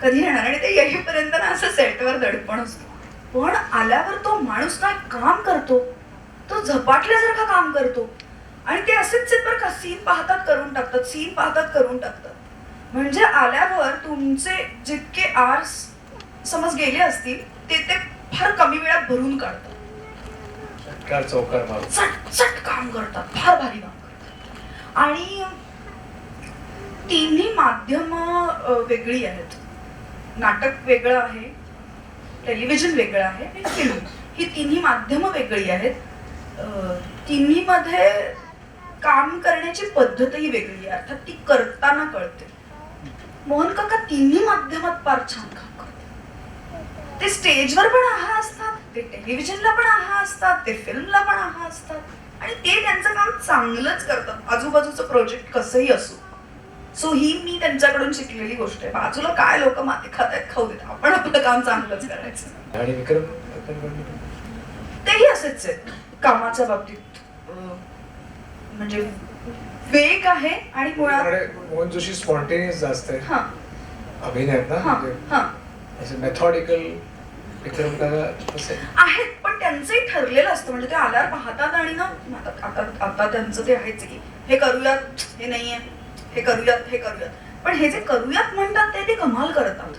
कधी येणार, आणि ते येईपर्यंत ना असं सेटवर दडपण असतो, पण आल्यावर तो माणूस काय काम करतो, तो झपाटल्यासारखा काम करतो. आणि ते असेच बरं का, सीन पाहतात करून टाकतात, सीन पाहतात करून टाकतात, म्हणजे आल्यावर तुमचे जितके आर्स समज गेले असतील ते फार कमी वेळात भरून काढतात, चौकार मारून चट काम करतात, फार भारी काम करतात. आणि तिन्ही माध्यम वेगळी आहेत, नाटक वेगळं आहे, टेलिव्हिजन वेगळं आहे आणि फिल्म, ही तिन्ही माध्यमं वेगळी आहेत. तिन्ही मध्ये काम करण्याची पद्धतही वेगळी आहे, अर्थात ती करताना कळते. मोहन काका तिन्ही माध्यमात फार छान काम करतात. ते स्टेजवर पण आहा असतात, ते टेलिव्हिजनला पण आहा असतात, ते फिल्मला पण आहा असतात, आणि ते त्यांचं काम चांगलंच करतात, आजूबाजूचं प्रोजेक्ट कसंही असो. सो ही मी त्यांच्याकडून शिकलेली गोष्ट आहे. बाजूला काय लोक माती खात आहेत खाऊ देत, आपण आपलं काम चांगलंच करायचं. आणि विक्रम तेही असेच आहेत कामाच्या बाबतीत, म्हणजे वेग आहे आणि मुळात मोहन जोशी स्पॉन्टेनियस जास्त आहे हा अभिनयात ना, हा हा म्हणजे मेथॉडिकल. विक्रम काका कसे आहेत, पण त्यांचंही ठरलेलं असतं, म्हणजे ते आल्यावर पाहतात आणि ना आता त्यांचं ते आहेच की हे करूयात, हे नाहीये, हे करूयात, हे करूयात, पण हे जे करूयात म्हणतात ते कमाल करतात.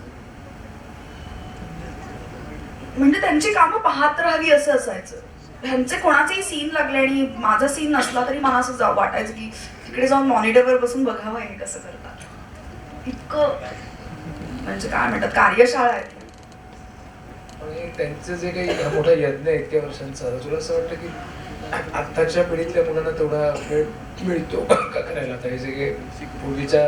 म्हणजे त्यांची कामं पाहत राहावी असं असायचं. ह्यांचे कोणाचेही सीन लागले आणि माझा सीन नसला तरी मला असं वाटायचं की तिकडे जाऊन मॉनिटरवर बसून बघावं हे कसं करतात. इतकं म्हणजे काय म्हणतात कार्यशाळा आहे. आणि त्यांचं जे काही मोठा यज्ञ आहे इतक्या वर्षांचा, तुला असं वाटतं की आत्ताच्या पिढीतल्या मुलांना तेवढा वेळ मिळतो का करायला? आता हे जे काही पूर्वीच्या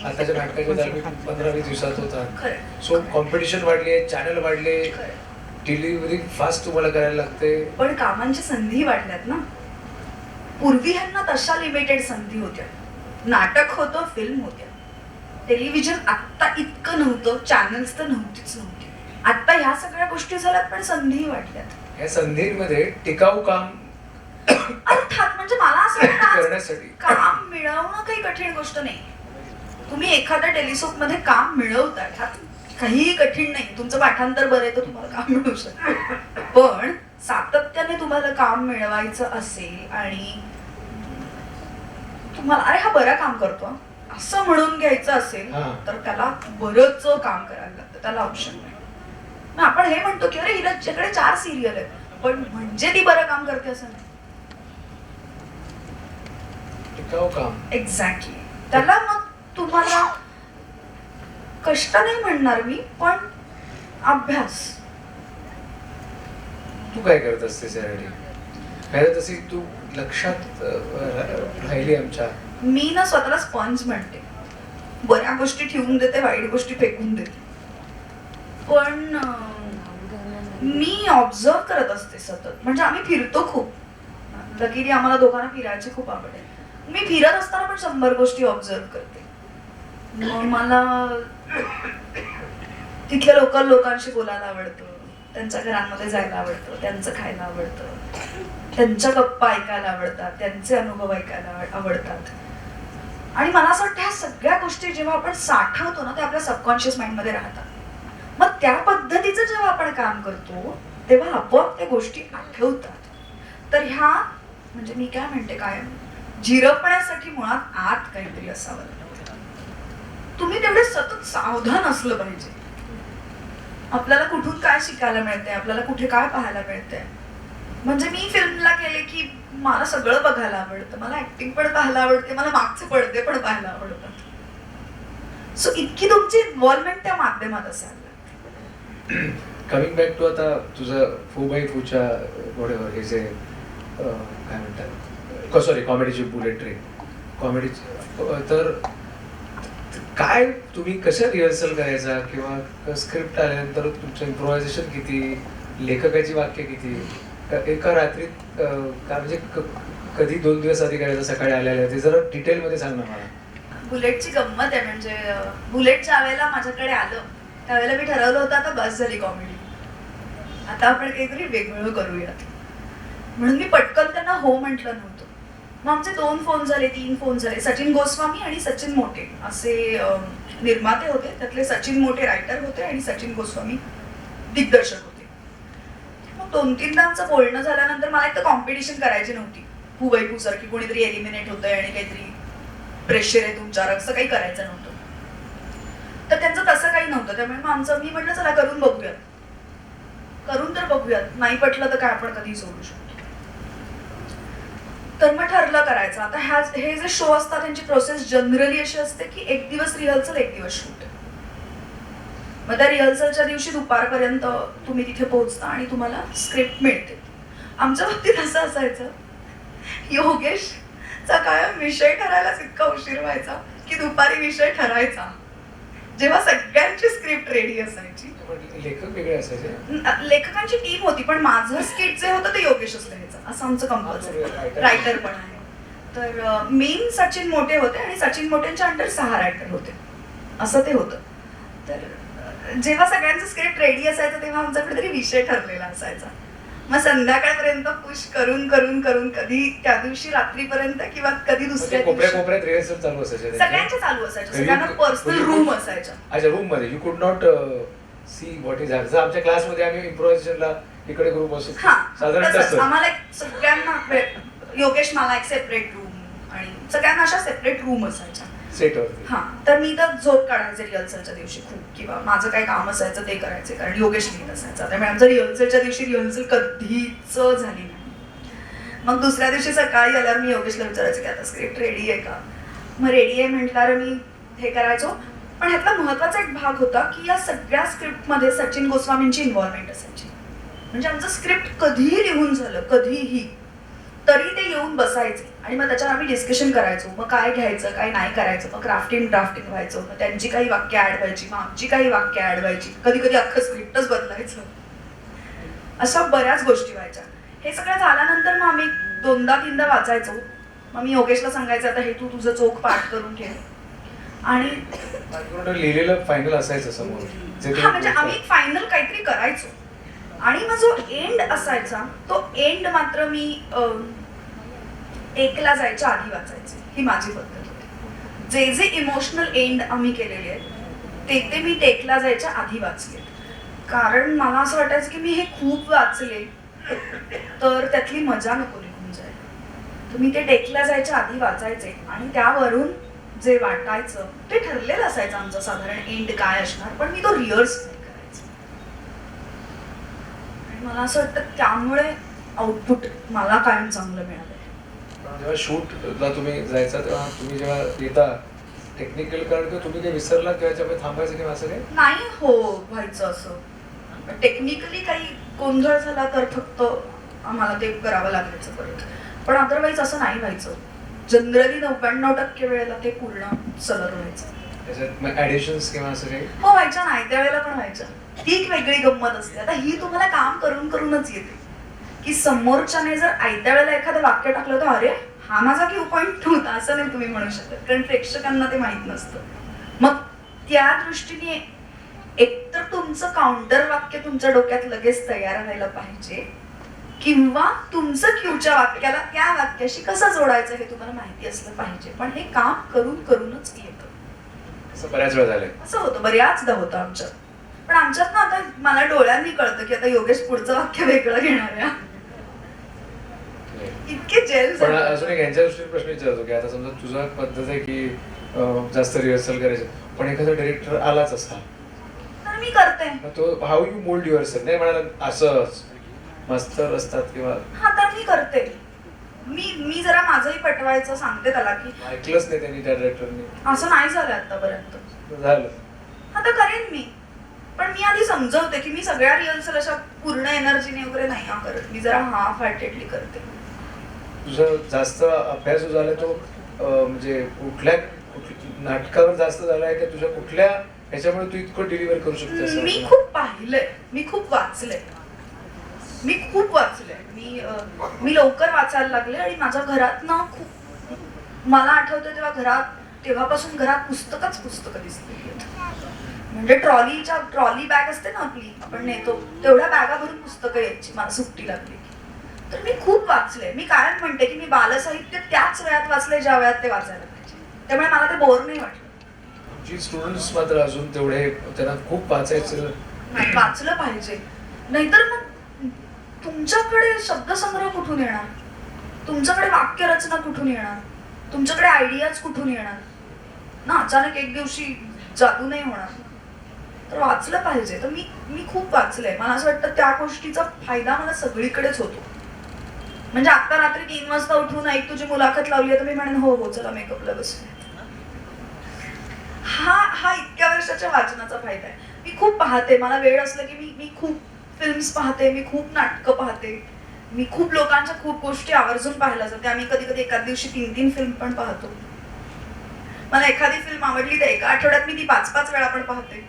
आताच्या नाटकाच्या दरम्यान 15-20 दिवसात होतात, सो कॉम्पिटिशन वाढली आहे, चॅनल वाढले, डिलिव्हरी फास्ट तुम्हाला करायला लागते, पण कामांच्या संधी वाढल्यात ना. पूर्वी ह्यांना तशा लिमिटेड संधी होत्या, नाटक होतं, फिल्म होत्या, टेलिव्हिजन आत्ता इतकं नव्हतं, चॅनल्स तर नव्हतीच. आता ह्या सगळ्या गोष्टी झाल्यात, पण संधी वाढल्यात. या संधींमध्ये टिकाऊ काम अर्थात म्हणजे मला असं वाटतं करण्यासाठी काम मिळवणं काही कठीण गोष्ट नाही. तुम्ही एखाद्या टेलिसोप मध्ये काम मिळवताय, ह्यात काहीही कठीण नाही. तुमचं पाठांतर बरं आहे तर तुम्हाला काम मिळू शकतं, पण सातत्याने तुम्हाला काम मिळवायचं असेल आणि तुम्हाला अरे हा बरं काम करतो असं म्हणून घ्यायचं असेल, तर त्याला बरंच काम करायला लागतं, त्याला ऑप्शन नाही. आपण हे म्हणतो की अरे हिच्याकडे 4 सिरियल आहेत, पण म्हणजे ती बरं काम करते असं नाही. टिकाऊ काम एक्झॅक्टली. त्याला मग तुम्हाला कष्ट नाही म्हणणार मी, पण अभ्यास, तू काय करत असते त्यासाठी? पहिलं तशी तू लक्षात राहिली आमच्या. मी ना स्वतःला स्पंज म्हणते, बऱ्या गोष्टी ठेवून देते, वाईट गोष्टी फेकून देते. पण मी ऑब्झर्व करत असते सतत. म्हणजे आम्ही फिरतो खूप, लकीली आम्हाला दोघांना फिरायची खूप आवड आहे. मी फिरत असताना पण 100 गोष्टी ऑब्झर्व करते. मग मला तिथल्या लोकल लोकांशी बोलायला आवडतं, त्यांच्या घरांमध्ये जायला आवडतं, त्यांचं खायला आवडतं, त्यांच्या गप्पा ऐकायला आवडतात, त्यांचे अनुभव ऐकायला आवडतात. आणि मला असं वाटतं ह्या सगळ्या गोष्टी जेव्हा आपण साठवतो ना, ते आपल्या सबकॉन्शियस माइंडमध्ये राहतात. मग त्या पद्धतीचं जेव्हा आपण काम करतो तेव्हा आपोआप त्या गोष्टी आठवतात. तर ह्या म्हणजे मी काय म्हणते, कायम झिरपण्यासाठी मुळात आत काहीतरी असावं लागतं. तुम्ही तेवढे सतत सावधान असलं पाहिजे. आपल्याला कुठून काय शिकायला मिळते, आपल्याला कुठे काय पाहायला मिळते. म्हणजे मी फिल्मला गेले की मला सगळं बघायला आवडतं, मला ऍक्टिंग पण पाहायला आवडते, मला मागचे पडदे पण पाहायला आवडतात. सो इतकी तुमची इन्व्हॉल्वमेंट त्या माध्यमात असायला. कमिंग बॅक टू आता तुझं 4x4च्या वडेवर हे जे काय म्हणतात, सॉरी कॉमेडीची बुलेट ट्रेन कॉमेडी, तर काय तुम्ही कसं रिहर्सल करायचा किंवा स्क्रिप्ट आल्यानंतर तुमचं इम्प्रोव्हायझेशन किती, लेखकाची वाक्य किती, एका रात्रीत काय म्हणजे कधी 2 दिवस आधी करायचं, सकाळी आलेलं ते जरा डिटेलमध्ये सांग ना मला. बुलेटची गंमत आहे. म्हणजे बुलेट ज्या वेळेला माझ्याकडे आलं त्यावेळेला मी ठरवलं होतं आता बस झाली कॉमेडी, आता आपण काहीतरी वेगळं करूयात. म्हणून मी पटकन त्यांना हो म्हटलं नव्हतं. मग आमचे 2 फोन झाले, 3 फोन झाले. सचिन गोस्वामी आणि सचिन मोटे असे निर्माते होते. त्यातले सचिन मोटे रायटर होते आणि सचिन गोस्वामी दिग्दर्शक होते. मग 2-3दा आमचं बोलणं झाल्यानंतर मला एक तर कॉम्पिटिशन करायची नव्हती. हुबैकू सारखी कोणीतरी एलिमिनेट होतंय आणि काहीतरी प्रेशर आहे तुमच्यावर, असं काही करायचं नव्हतं. तर त्यांचं तसं काही नव्हतं. त्यामुळे मग मी म्हटलं चला करून बघूयात, करून तर बघूयात, नाही पटलं तर काय आपण कधी सोडू शकतो. तर मग ठरलं करायचं. आता हे जे शो असतात त्यांची प्रोसेस जनरली अशी असते की 1 दिवस रिहर्सल, 1 दिवस शूट. मग त्या रिहर्सलच्या दिवशी दुपारपर्यंत तुम्ही तिथे पोहोचता आणि तुम्हाला स्क्रिप्ट मिळते. आमच्या बाबतीत असं असायचं, योगेशचा कायम विषय ठरायलाच इतका उशीर व्हायचा की दुपारी विषय ठरायचा जेव्हा सगळ्यांची स्क्रिप्ट रेडी असायची. लेखक वेगळे असायचे, लेखकांची टीम होती, पण माझं स्किट जे होतं ते योगेशच लिहायचं असं आमचं कंपल्सरी. रायटर पण आहे. तर मेन सचिन मोटे होते आणि सचिन मोटेंच्या अंडर 6 रायटर होते, असं ते होतं. तर जेव्हा सगळ्यांचं स्क्रिप्ट रेडी असायचं तेव्हा आमच्याकडे तरी विषय ठरलेला असायचा. मग संध्याकाळपर्यंत पुश करून करून करून कधी त्या दिवशी रात्रीपर्यंत किंवा कधी दुसऱ्या कोपऱ्यात रिहर्सल चालू असायचे, सगळ्यांच्या चालू असायच्या. सगळ्यांना पर्सनल रूम असायच्या. अच्छा, रूम मध्ये यू कुड not see what is happening. आमच्या क्लासमध्ये आम्ही इम्प्रोव्हायझेशनला इकडे ग्रुप असतो साधारण तसं. आम्हाला सगळ्यांना योगेश मला एक सेपरेट रूम आणि सगळ्यांना अशा सेपरेट रूम असायच्या सेटवरती. हा, तर मी तर झोप काढायचे रिहर्सलच्या दिवशी खूप, किंवा माझं काही काम असायचं ते करायचे, कारण योगेश लिहित असायचा. त्यामुळे आमचं रिहर्सलच्या दिवशी रिहर्सल कधीच झाली नाही. मग दुसऱ्या दिवशी सकाळी आल्यावर मी योगेशला विचारायचे की आता स्क्रिप्ट रेडी आहे का. मग रेडी आहे म्हटल्यावर मी हे करायचो. पण ह्यातला महत्वाचा एक भाग होता की या सगळ्या स्क्रिप्टमध्ये सचिन गोस्वामींची इन्व्हॉल्वमेंट असायची. म्हणजे आमचं स्क्रिप्ट कधीही लिहून झालं, कधीही, तरी ते येऊन बसायचे आणि मग त्याच्यावर आम्ही डिस्कशन करायचो. मग काय घ्यायचं, काय नाही करायचं. मग ड्राफ्टिंग व्हायचं. मग त्यांची काही वाक्य ऍड व्हायची, मग आमची काही वाक्य ऍड व्हायची. कधी कधी अख्खं स्क्रिप्टच बदलायचं. अशा बऱ्याच गोष्टी व्हायच्या. हे सगळं झाल्यानंतर मग आम्ही 2दा-3दा वाचायचो. मग मी योगेशला सांगायचं आता हे तू तुझं चोख पाठ करून घे. आणि लिहिलेलं फायनल असायचं समोर. हा, म्हणजे आम्ही फायनल काहीतरी करायचो. आणि मग जो एंड असायचा तो एंड मात्र मी टेकला जायच्या आधी वाचायचे. ही माझी पद्धत होती. जे जे इमोशनल एंड आम्ही केलेले आहेत ते मी टेकला जायच्या आधी वाचले. कारण मला असं वाटायचं की मी हे खूप वाचले तर त्यातली मजा नको निघून जाईल. तर मी ते टेकला जायच्या आधी वाचायचे आणि त्यावरून जे वाटायचं ते ठरलेलं असायचं आमचं साधारण एंड काय असणार, पण मी तो रिहर्स नाही करायचा. आणि मला असं वाटतं त्यामुळे आउटपुट मला कायम चांगलं मिळालं. जेव्हा शूटला तुम्ही जायचा तेव्हा तुम्ही जेव्हा येता टेक्निकल कारण किंवा तुम्ही काही विसरला किंवा त्याच्यामध्ये थांबायचं किंवा असं काही नाही हो व्हायचं. असं टेक्निकली काही गोंधळ झाला तर फक्त फक्त आम्हाला ते करावं लागायचं परत. पण अदरवाईज असं नाही व्हायचं. जनरली 99% वेळेला ते पूर्ण सलग व्हायचं. त्याच्यात ऍडिशन्स किंवा असं काही हो व्हायच्या, नाही त्यावेळेला पण व्हायच्या. ती एक वेगळी गंमत असते. आता ही तुम्हाला काम करून करूनच येते की समोरच्याने जर आयत्या वेळेला एखादं वाक्य टाकलं तर अरे हा माझा क्यू पॉईंट नव्हता असं नाही तुम्ही म्हणू शकत, कारण प्रेक्षकांना ते माहित नसतं. मग त्या दृष्टीने एकतर तुमचं काउंटर वाक्य तुमच्या डोक्यात लगेच तयार व्हायला पाहिजे, किंवा तुमचं क्यूच्या वाक्याला त्या वाक्याशी कसं जोडायचं हे तुम्हाला माहिती असलं पाहिजे. पण हे काम करून करूनच येतं. असं बऱ्याच वेळा झालंय. असं होतं, बऱ्याचदा होतं आमच्यात. पण आमच्यात ना आता मला डोळ्यांनी कळतं की आता योगेश पुढचं वाक्य वेगळं घेणार आहे. इतके जेल पण अजून एक यांच्या दृष्टीने प्रश्न विचारतो की आता समजा तुझा पद्धत आहे की जास्त रिहर्सल करायचं, पण एखादा डायरेक्टर आलाच असा तर मी करते. मग तो हाऊ यू मोल्ड युअरसेल्फ, नाही म्हणाला असंच मास्तर असतात किंवा हा तर मी करते. मी जरा माझंही पटवायचं सांगते त्याला की ऐकलंच नाही त्यांनी त्या डायरेक्टरने, असं नाही झालं आतापर्यंत. झालं आता करेन मी, पण मी आधी समजवते की मी सगळ्या रिहर्सल अशा पूर्ण एनर्जीने वगैरे नाही करत. मी जरा हाफ हार्टेडली करते. तुझा जास्त अभ्यास जो झाला तो म्हणजे कुठल्या नाटकावर जास्त झालाय का तुझ्या कुठल्या ह्याच्यामुळे तू इतकं डिलिव्हर करू शकतेस? मी खूप पाहिलंय, मी खूप वाचलंय, मी लवकर वाचायला लागले. आणि माझ्या घरात ना खूप मला आठवतं तेव्हापासून घरात पुस्तकं दिसली. म्हणजे ट्रॉली बॅग असते ना आपली, आपण नेतो तेवढ्या बॅगा भरून पुस्तकं यायची मला सुट्टी लागली. तर मी खूप वाचले. मी कायम म्हणते की मी बालसाहित्य त्याच वेळात वाचले ज्या वेळात ते वाचायला पाहिजे. त्यामुळे मला ते बोर नाही वाटलं. जी स्टुडंट्स मात्र अजून तेवढे त्यांना खूप वाचायचं नाही, वाचलं पाहिजे. नाहीतर मग तुमच्याकडे शब्दसंग्रह कुठून येणार, तुमच्याकडे वाक्यरचना कुठून येणार, तुमच्याकडे आयडियाज कुठून येणार ना. अचानक एक दिवशी जादू नाही होणार. तर वाचलं पाहिजे. तर मी खूप वाचलंय. मला असं वाटतं त्या गोष्टीचा फायदा मला सगळीकडेच होतो. म्हणजे आता रात्री 3 वाजता उठून ऐक तुझी मुलाखत लावली आहे तर मी म्हणेन हो हो चला मेकअपला बसूया. हा इतक्या वर्षाच्या वाचनाचा फायदा आहे. मी खूप पाहते. मला वेळ असला की मी खूप फिल्म्स पाहते, मी खूप नाटकं पाहते, मी खूप लोकांच्या खूप गोष्टी आवर्जून पाहायला जाते. आम्ही कधी कधी एकाच दिवशी 3 फिल्म पण पाहतो. मला एखादी फिल्म आवडली तर एका आठवड्यात मी ती 5 वेळा पण पाहते.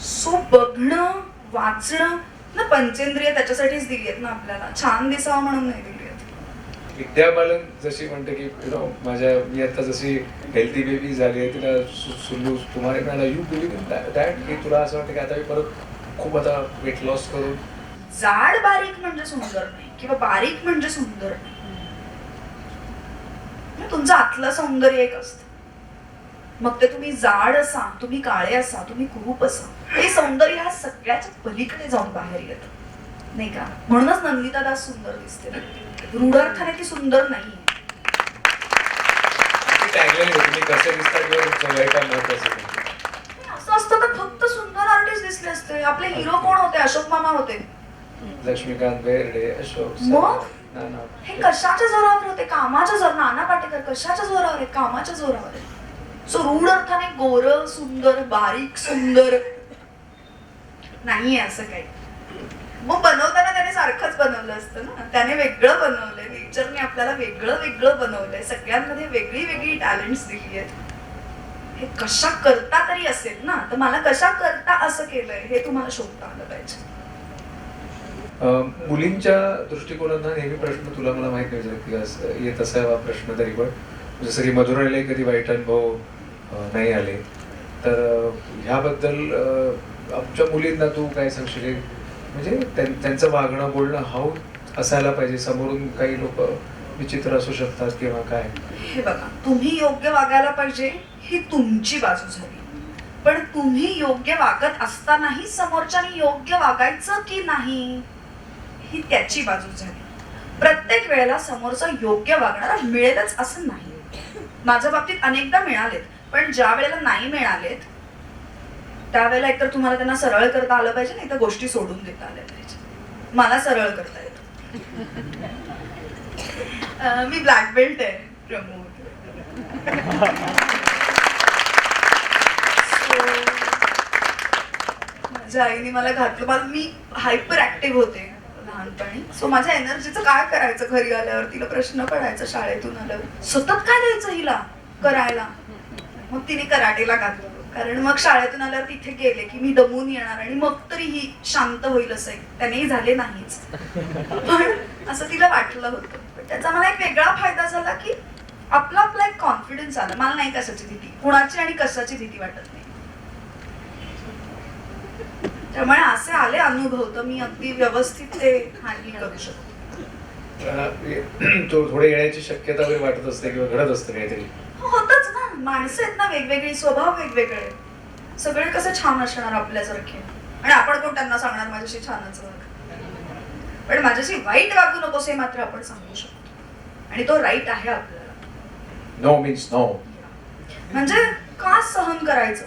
सो बघणं, वाचणं ना, पंचेंद्रिय त्याच्यासाठीच दिली आहेत ना आपल्याला, छान दिसावं म्हणून नाही दिली आहेत. विद्या बालन जशी म्हणते की मी आता जशी हेल्थी बेबी झाली आहे, तिला सुल्लू तुम्हाला म्हणाला यू बिलीव्ह इन दॅट की तुला असं वाटतं की आता मी परत खूप आता वेट लॉस करून. जाड बारीक म्हणजे सुंदर नाही, किंवा बारीक म्हणजे सुंदर नाही. तुमचं आतलं सौंदर्य एक असतं. मग ते तुम्ही जाड असा, तुम्ही काळे असा, तुम्ही कुरूप असा, हे सौंदर्य ह्या सगळ्याच्या पलीकडे जाऊन बाहेर येतं नाही का. म्हणूनच नंदिता दास सुंदर दिसते. रूढ अर्थाने ती सुंदर नाही. असं असतं तर फक्त सुंदर आर्टिस्ट दिसले असते. आपले हिरो कोण होते? अशोक मामा होते, लक्ष्मीकांत बेर्डे, अशोक. मग हे कशाच्या जोरावर होते? कामाच्या जोरावर. नाना पाटेकर कशाच्या जोरावर आहे? कामाच्या जोरावर आहे. सो रूढ अर्थाने गोर सुंदर, बारीक सुंदर नाहीये असं काही. मग बनवताना त्याने सारखंच बनवलं असतं ना. त्याने वेगळं बनवलंय. नेचरने आपल्याला वेगळं वेगळं बनवलंय. सगळ्यांमध्ये वेगळी वेगळी टॅलेंट्स दिली आहेत. हे कशा करता तरी असेल ना. तर मला कशा करता असं केलंय हे तुम्हाला शोधता आलं पाहिजे. मुलींच्या दृष्टिकोनातून नेहमी प्रश्न तुला मला माहित नाही येत असावा प्रश्न तरी, पण जसं की मधुराला कधी वाईट अनुभव नाही आले तर ह्याबद्दल आमच्या मुलींना तू काय सांगशील? म्हणजे त्यांचं वागणं बोलणं हाऊ असायला पाहिजे. समोरून काही लोक विचित्र असू शकतात किंवा काय. हे बघा, तुम्ही योग्य वागायला पाहिजे ही तुमची बाजू झाली. पण तुम्ही योग्य वागत असतानाही समोरच्याने योग्य वागायचं की नाही ही त्याची बाजू झाली. प्रत्येक वेळेला समोरचा योग्य वागणारा मिळेलच असं नाही. माझ्या बाबतीत अनेकदा मिळालेत, पण ज्या वेळेला नाही मिळालेत त्यावेळेला एकतर तुम्हाला त्यांना सरळ करता आलं पाहिजे, नाही तर गोष्टी सोडून देता आल्या पाहिजे. मला सरळ करता येतं. मी ब्लॅक बेल्ट आहे प्रमोद. माझ्या आईने मला घातलं. मी हायपर ऍक्टिव्ह होते लहानपणी, सो माझ्या एनर्जीचं काय करायचं घरी आल्यावर. तिला प्रश्न पडायचा शाळेतून आल्यावर सतत काय द्यायचं हिला करायला. मग तिने कराटेला घातलं, कारण मग शाळेतून आल्यावर तिथे गेले की मी दमून येणार आणि मग तरी ही शांत होईल असं. त्यानेही झाले नाहीच, पण असं तिला वाटलं होतं. पण त्याचा मला एक वेगळा फायदा झाला की आपला एक कॉन्फिडन्स आला. मला नाही कशाची भीती, कुणाची आणि कशाची भीती वाटत नाही. त्यामुळे असे आले अनुभव तर मी अगदी व्यवस्थित ते हँडल करू शकतो. थोडे येण्याची शक्यता वगैरे वाटत असते किंवा घडत असतं काहीतरी. होतच ना, माणसं आहेत ना वेगवेगळी, स्वभाव वेगवेगळे, सगळे कसे छान असणार आपल्यासारखे. आणि आपण कोण त्यांना सांगणार माझ्याशी छानच वाग, पण माझ्याशी वाईट वागू नकोस हे मात्र आपण सांगू शकतो. आणि तो राईट आहे आपल्याला. No means no. म्हणजे का सहन करायचं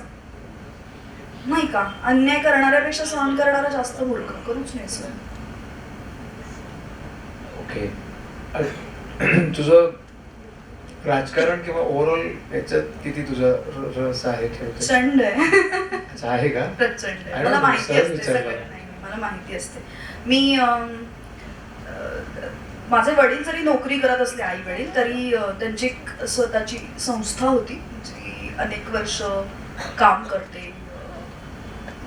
नाही का? अन्याय करणाऱ्यापेक्षा सहन करणारा जास्त मूर्ख. करूच नाही सर. ओके. तुझं राजकारण किंवा ओव्हरऑल याच्यात किती तुझा रस आहे? प्रचंड आहे. आहे का? प्रचंड आहे. मला माहिती असते सगळं. नाही, मला माहिती असते. मी माझे वडील जरी नोकरी करत असले, आई वडील, तरी त्यांची एक स्वतःची संस्था होती जी अनेक वर्ष काम करते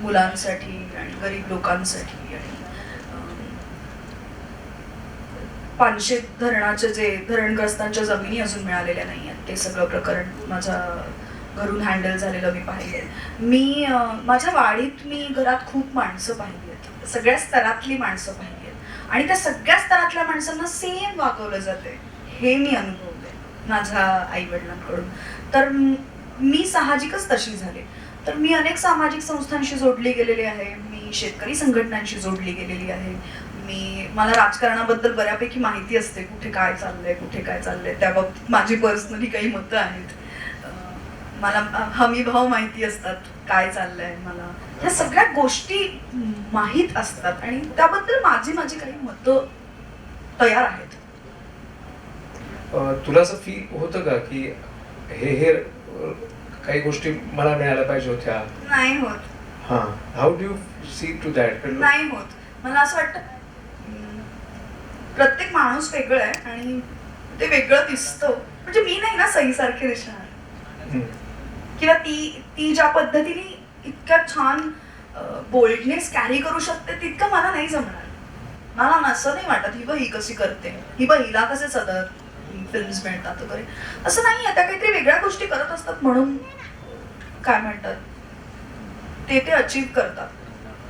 मुलांसाठी आणि गरीब लोकांसाठी. आणि पानशेत धरणाचे जे धरणग्रस्तांच्या जमिनी अजून मिळालेल्या नाही आहेत ते सगळं प्रकरण माझ्या घरून हँडल झालेलं मी पाहिले. मी माझ्या वाडीत मी घरात खूप माणसं पाहिली आहेत, सगळ्या स्तरातली माणसं पाहिली आहेत, आणि त्या सगळ्या स्तरातल्या माणसांना सेम वागवलं जाते हे मी अनुभवले माझ्या आई वडिलांकडून. तर मी साहजिकच तशी झाले. तर मी अनेक सामाजिक संस्थांशी जोडली गेलेली आहे, मी शेतकरी संघटनांशी जोडली गेलेली आहे, मला राजकारणाबद्दल बऱ्यापैकी माहिती असते, कुठे काय चाललंय त्याबाबतीत माझी पर्सनली काही मतं आहेत. मला हमी भाव माहिती असतात, काय चाललंय, मला ह्या सगळ्या गोष्टी माहीत असतात आणि त्याबद्दल माझी काही मतं तयार आहेत. तुला असं फील होतं का की हे काही गोष्टी मला मिळायला पाहिजे होत्या? नाही होत. हा, how do you see to that? नाही होत. मला असं वाटतं प्रत्येक माणूस वेगळं आहे आणि ते वेगळं दिसतं. म्हणजे मी नाही ना सईसारखे दिसणार, किंवा ती ज्या पद्धतीने इतक्या छान बोल्डनेस कॅरी करू शकते तितकं मला नाही जमणार. मला असं नाही वाटत ही ही कशी करते, हिला कसे सदर फिल्म्स मिळतात वगैरे, असं नाही आहे. त्या काहीतरी वेगळ्या गोष्टी करत असतात म्हणून काय म्हणतात ते अचीव करतात.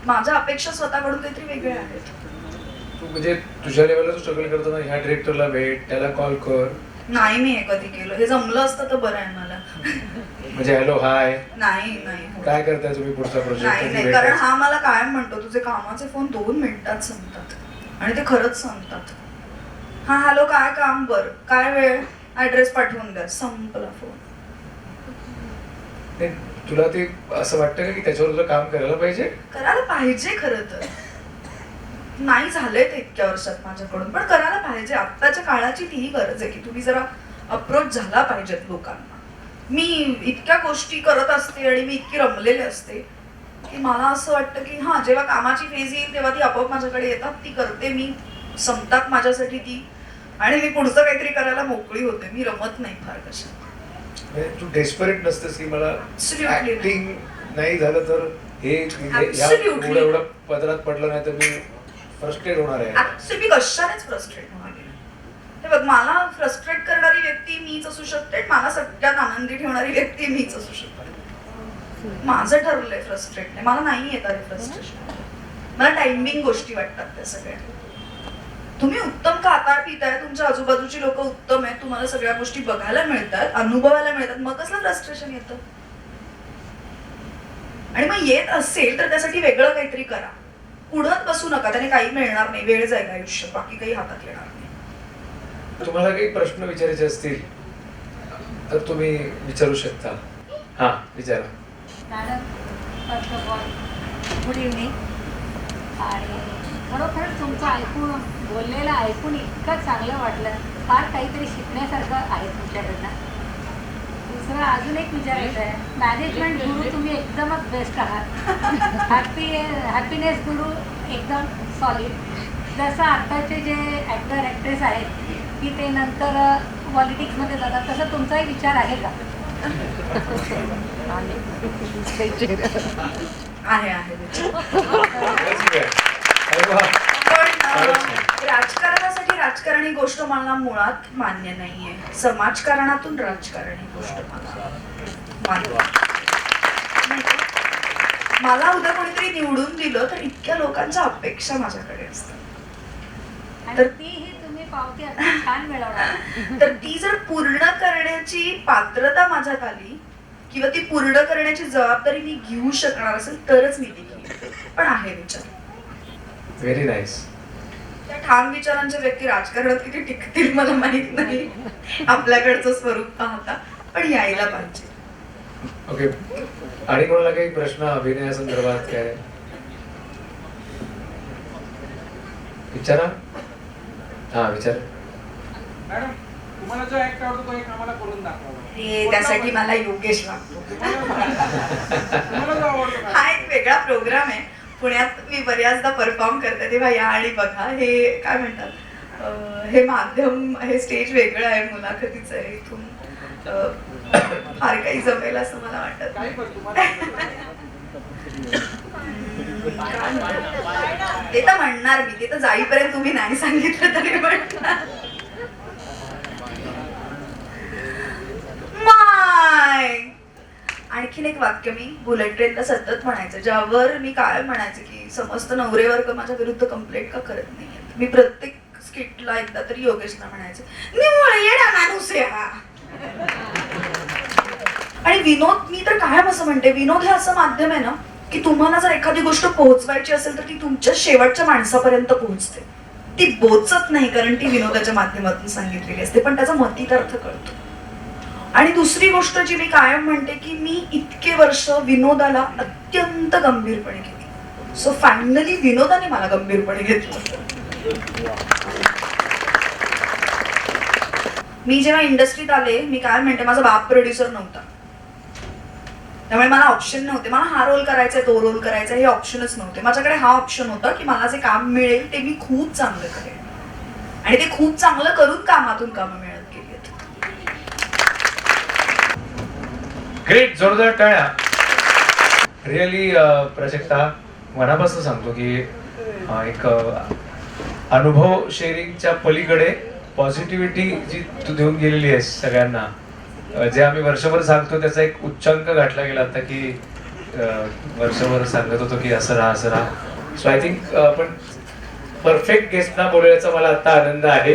माझ्या अपेक्षा स्वतःकडून काहीतरी वेगळ्या आहेत. तू म्हणजे तुझ्या लेवलला तू स्ट्रगल करताना ह्या डिरेक्टरला भेट, त्याला कॉल कर. नाही, मी हे कधी केलं. हे जमलं असतं तर बरं आहे मला. म्हणजे हॅलो हाय नाही, काय करताय तुम्ही पुढचा प्रोजेक्ट? नाही, कारण हा मला कायम म्हणतो तुझे कामाचे फोन 2 मिनिटात संपतात आणि ते खरंच सांगतात. हा हॅलो, काय काम, बरं काय वेळ, ऍड्रेस पाठवून द्या, संपला फोन. तुला ते असं वाटतं का की त्याच्यावर तुला काम करायला पाहिजे? खरं तर नाही झालंय ते इतक्या वर्षात माझ्याकडून, पण करायला पाहिजे. आत्ताच्या काळाची तीही गरज आहे की तुम्ही जरा अप्रोच झाला पाहिजेत लोकांना. मी इतक्या गोष्टी करत असते आणि मी इतकी रमलेले असते की मला असं वाटतं की हा, जेव्हा कामाची फेज येईल तेव्हा ती आपोआप माझ्याकडे येतात, ती करते मी, संपतात माझ्यासाठी ती, आणि मी पुढचं काहीतरी करायला मोकळी होते. मी रमत नाही फार कशा. तू डेस्परेट नसतेस की मला ऍक्टिंग नाही झालं तर हे एवढं पदरात पडलं नाही तर मी फ्रस्ट्रेट होणार आहे. ऍक्च्युअली मी कशानेच फ्रस्ट्रेट होणार नाही. हे बघ, मला फ्रस्ट्रेट करणारी व्यक्ती मीच असू शकते, मला सगळ्यात आनंदी ठेवणारी व्यक्ती मीच असू शकते. माझं ठरलंय फ्रस्ट्रेट नाही, मला नाही येत आहे फ्रस्ट्रेशन. मला टायमिंग गोष्टी वाटतात त्या सगळ्या. तुम्ही उत्तम खाता पिताय, तुमच्या आजूबाजूची लोक उत्तम आहेत, तुम्हाला सगळ्या गोष्टी बघायला मिळतात, अनुभवायला मिळतात, मग कसलं फ्रस्ट्रेशन येतं? आणि मग येत असेल तर त्यासाठी वेगळं काहीतरी करा. उडत बसू नका, त्याने काही मिळणार नाही, वेळ जाईल आयुष्य, बाकी काही हातात येणार नाही. तुम्हाला काही प्रश्न विचारायचे असतील तर तुम्ही विचारू शकता. हा, विचारा. Madam, first of all good evening. आणि खरोखर तुमचं ऐकून, बोललेलं ऐकून इतकं चांगलं वाटलं. फार काहीतरी शिकण्यासारखं आहे तुमच्याकडनं. दुसरा अजून एक विचारायचं आहे. मॅनेजमेंट गुरु तुम्ही एकदमच बेस्ट आहात. हॅपीनेस गुरु एकदम सॉलिड. जसं आत्ताचे जे ॲक्टर ॲक्ट्रेस आहेत की ते नंतर पॉलिटिक्समध्ये जातात, तसं तुमचाही विचार आहे का? आहे That's good. अरे वा. पण राजकारणासाठी राजकारण ही गोष्ट मला मुळात मान्य नाहीये. समाजकारणातून राजकारण ही गोष्ट मला मान्य नाही. मला उद्या कोणीतरी निवडून दिलं तर इतक्या लोकांच्या अपेक्षा माझ्याकडे असतात. आणि तीही तुम्ही पावती आता छान मिळवणार. तर ती जर पूर्ण करण्याची पात्रता माझ्यात आली किंवा ती पूर्ण करण्याची जबाबदारी मी घेऊ शकणार असेल तरच मी ती घेईन. पण आहे विचार. Very nice. त्या ठाम विचारांच्या व्यक्ती राजकारणात किती टिकतील मला माहित नाही आपल्याकडचं स्वरूप पाहता, पण यायला पाहिजे. ओके. आणि कोणाला काही प्रश्न अभिनयासंदर्भात काय विचारा? हा विचार. मॅडम, तुम्हाला जो ऍक्ट आवडतो तो एक आम्हाला करून दाखवा. त्यासाठी मला योगेश लागतो. तुम्हाला जो आवडतो काय? हा एक वेगळा प्रोग्राम आहे. पुण्यात मी बऱ्याचदा परफॉर्म करते, तेव्हा या आणि बघा. हे काय म्हणतात, हे माध्यम, हे स्टेज वेगळं आहे, मुलाखतीचं आहे. इथून फार काही जमेल असं मला वाटत काय नाही. पण तुम्हाला ते तर म्हणणार मी, ते तर जाईपर्यंत तुम्ही नाही सांगितलं तरी म्हणणार. माय आणखीन एक वाक्य मी बुलेट ट्रेनला सतत म्हणायचं, ज्यावर मी काय म्हणायचं की समस्त नवरे वर्ग माझ्या विरुद्ध कंप्लेंट का करत नाही. मी प्रत्येक स्किटला एकदा तरी योगेशला म्हणायचं, निव्वळ येडा माणूस आहे हा. आणि विनोद, मी तर कायम असं म्हणते, विनोद हे असं माध्यम आहे ना की तुम्हाला जर एखादी गोष्ट पोहोचवायची असेल तर ती तुमच्या शेवटच्या माणसापर्यंत पोहोचते. ती बोचत नाही, कारण ती विनोदाच्या माध्यमातून सांगितलेली असते, पण त्याचा मतितार्थ कळतो. आणि दुसरी गोष्ट जी मी कायम म्हणते की मी इतके वर्ष विनोदाला अत्यंत गंभीरपणे घेतलं. सो फायनली विनोदाने मला गंभीरपणे घेतलं. मी जेव्हा इंडस्ट्रीत आले, मी काय म्हणते, माझा बाप प्रोड्युसर नव्हता, त्यामुळे मला ऑप्शन नव्हते. मला हा रोल करायचा, तो रोल करायचा, हे ऑप्शनच नव्हते. माझ्याकडे हा ऑप्शन होता की मला जे काम मिळेल ते मी खूप चांगलं करेन, आणि ते खूप चांगलं करून कामातून कामं मिळत गेली. ग्रेट. जोरदार टाळ्या. रिअली प्राजक्ता, मनापासून सांगतो की एक अनुभव शेअरिंगच्या पलीकडे पॉझिटिव्हिटी जी तू देऊन गेलेली आहेस सगळ्यांना, जे आम्ही वर्षभर सांगतो त्याचा एक उच्चांक गाठला गेला आता की वर्षभर सांगत होतो की असं राहा असं राहा. सो आय थिंक आपण परफेक्ट गेस्टना बोलवण्याचा मला आता आनंद आहे.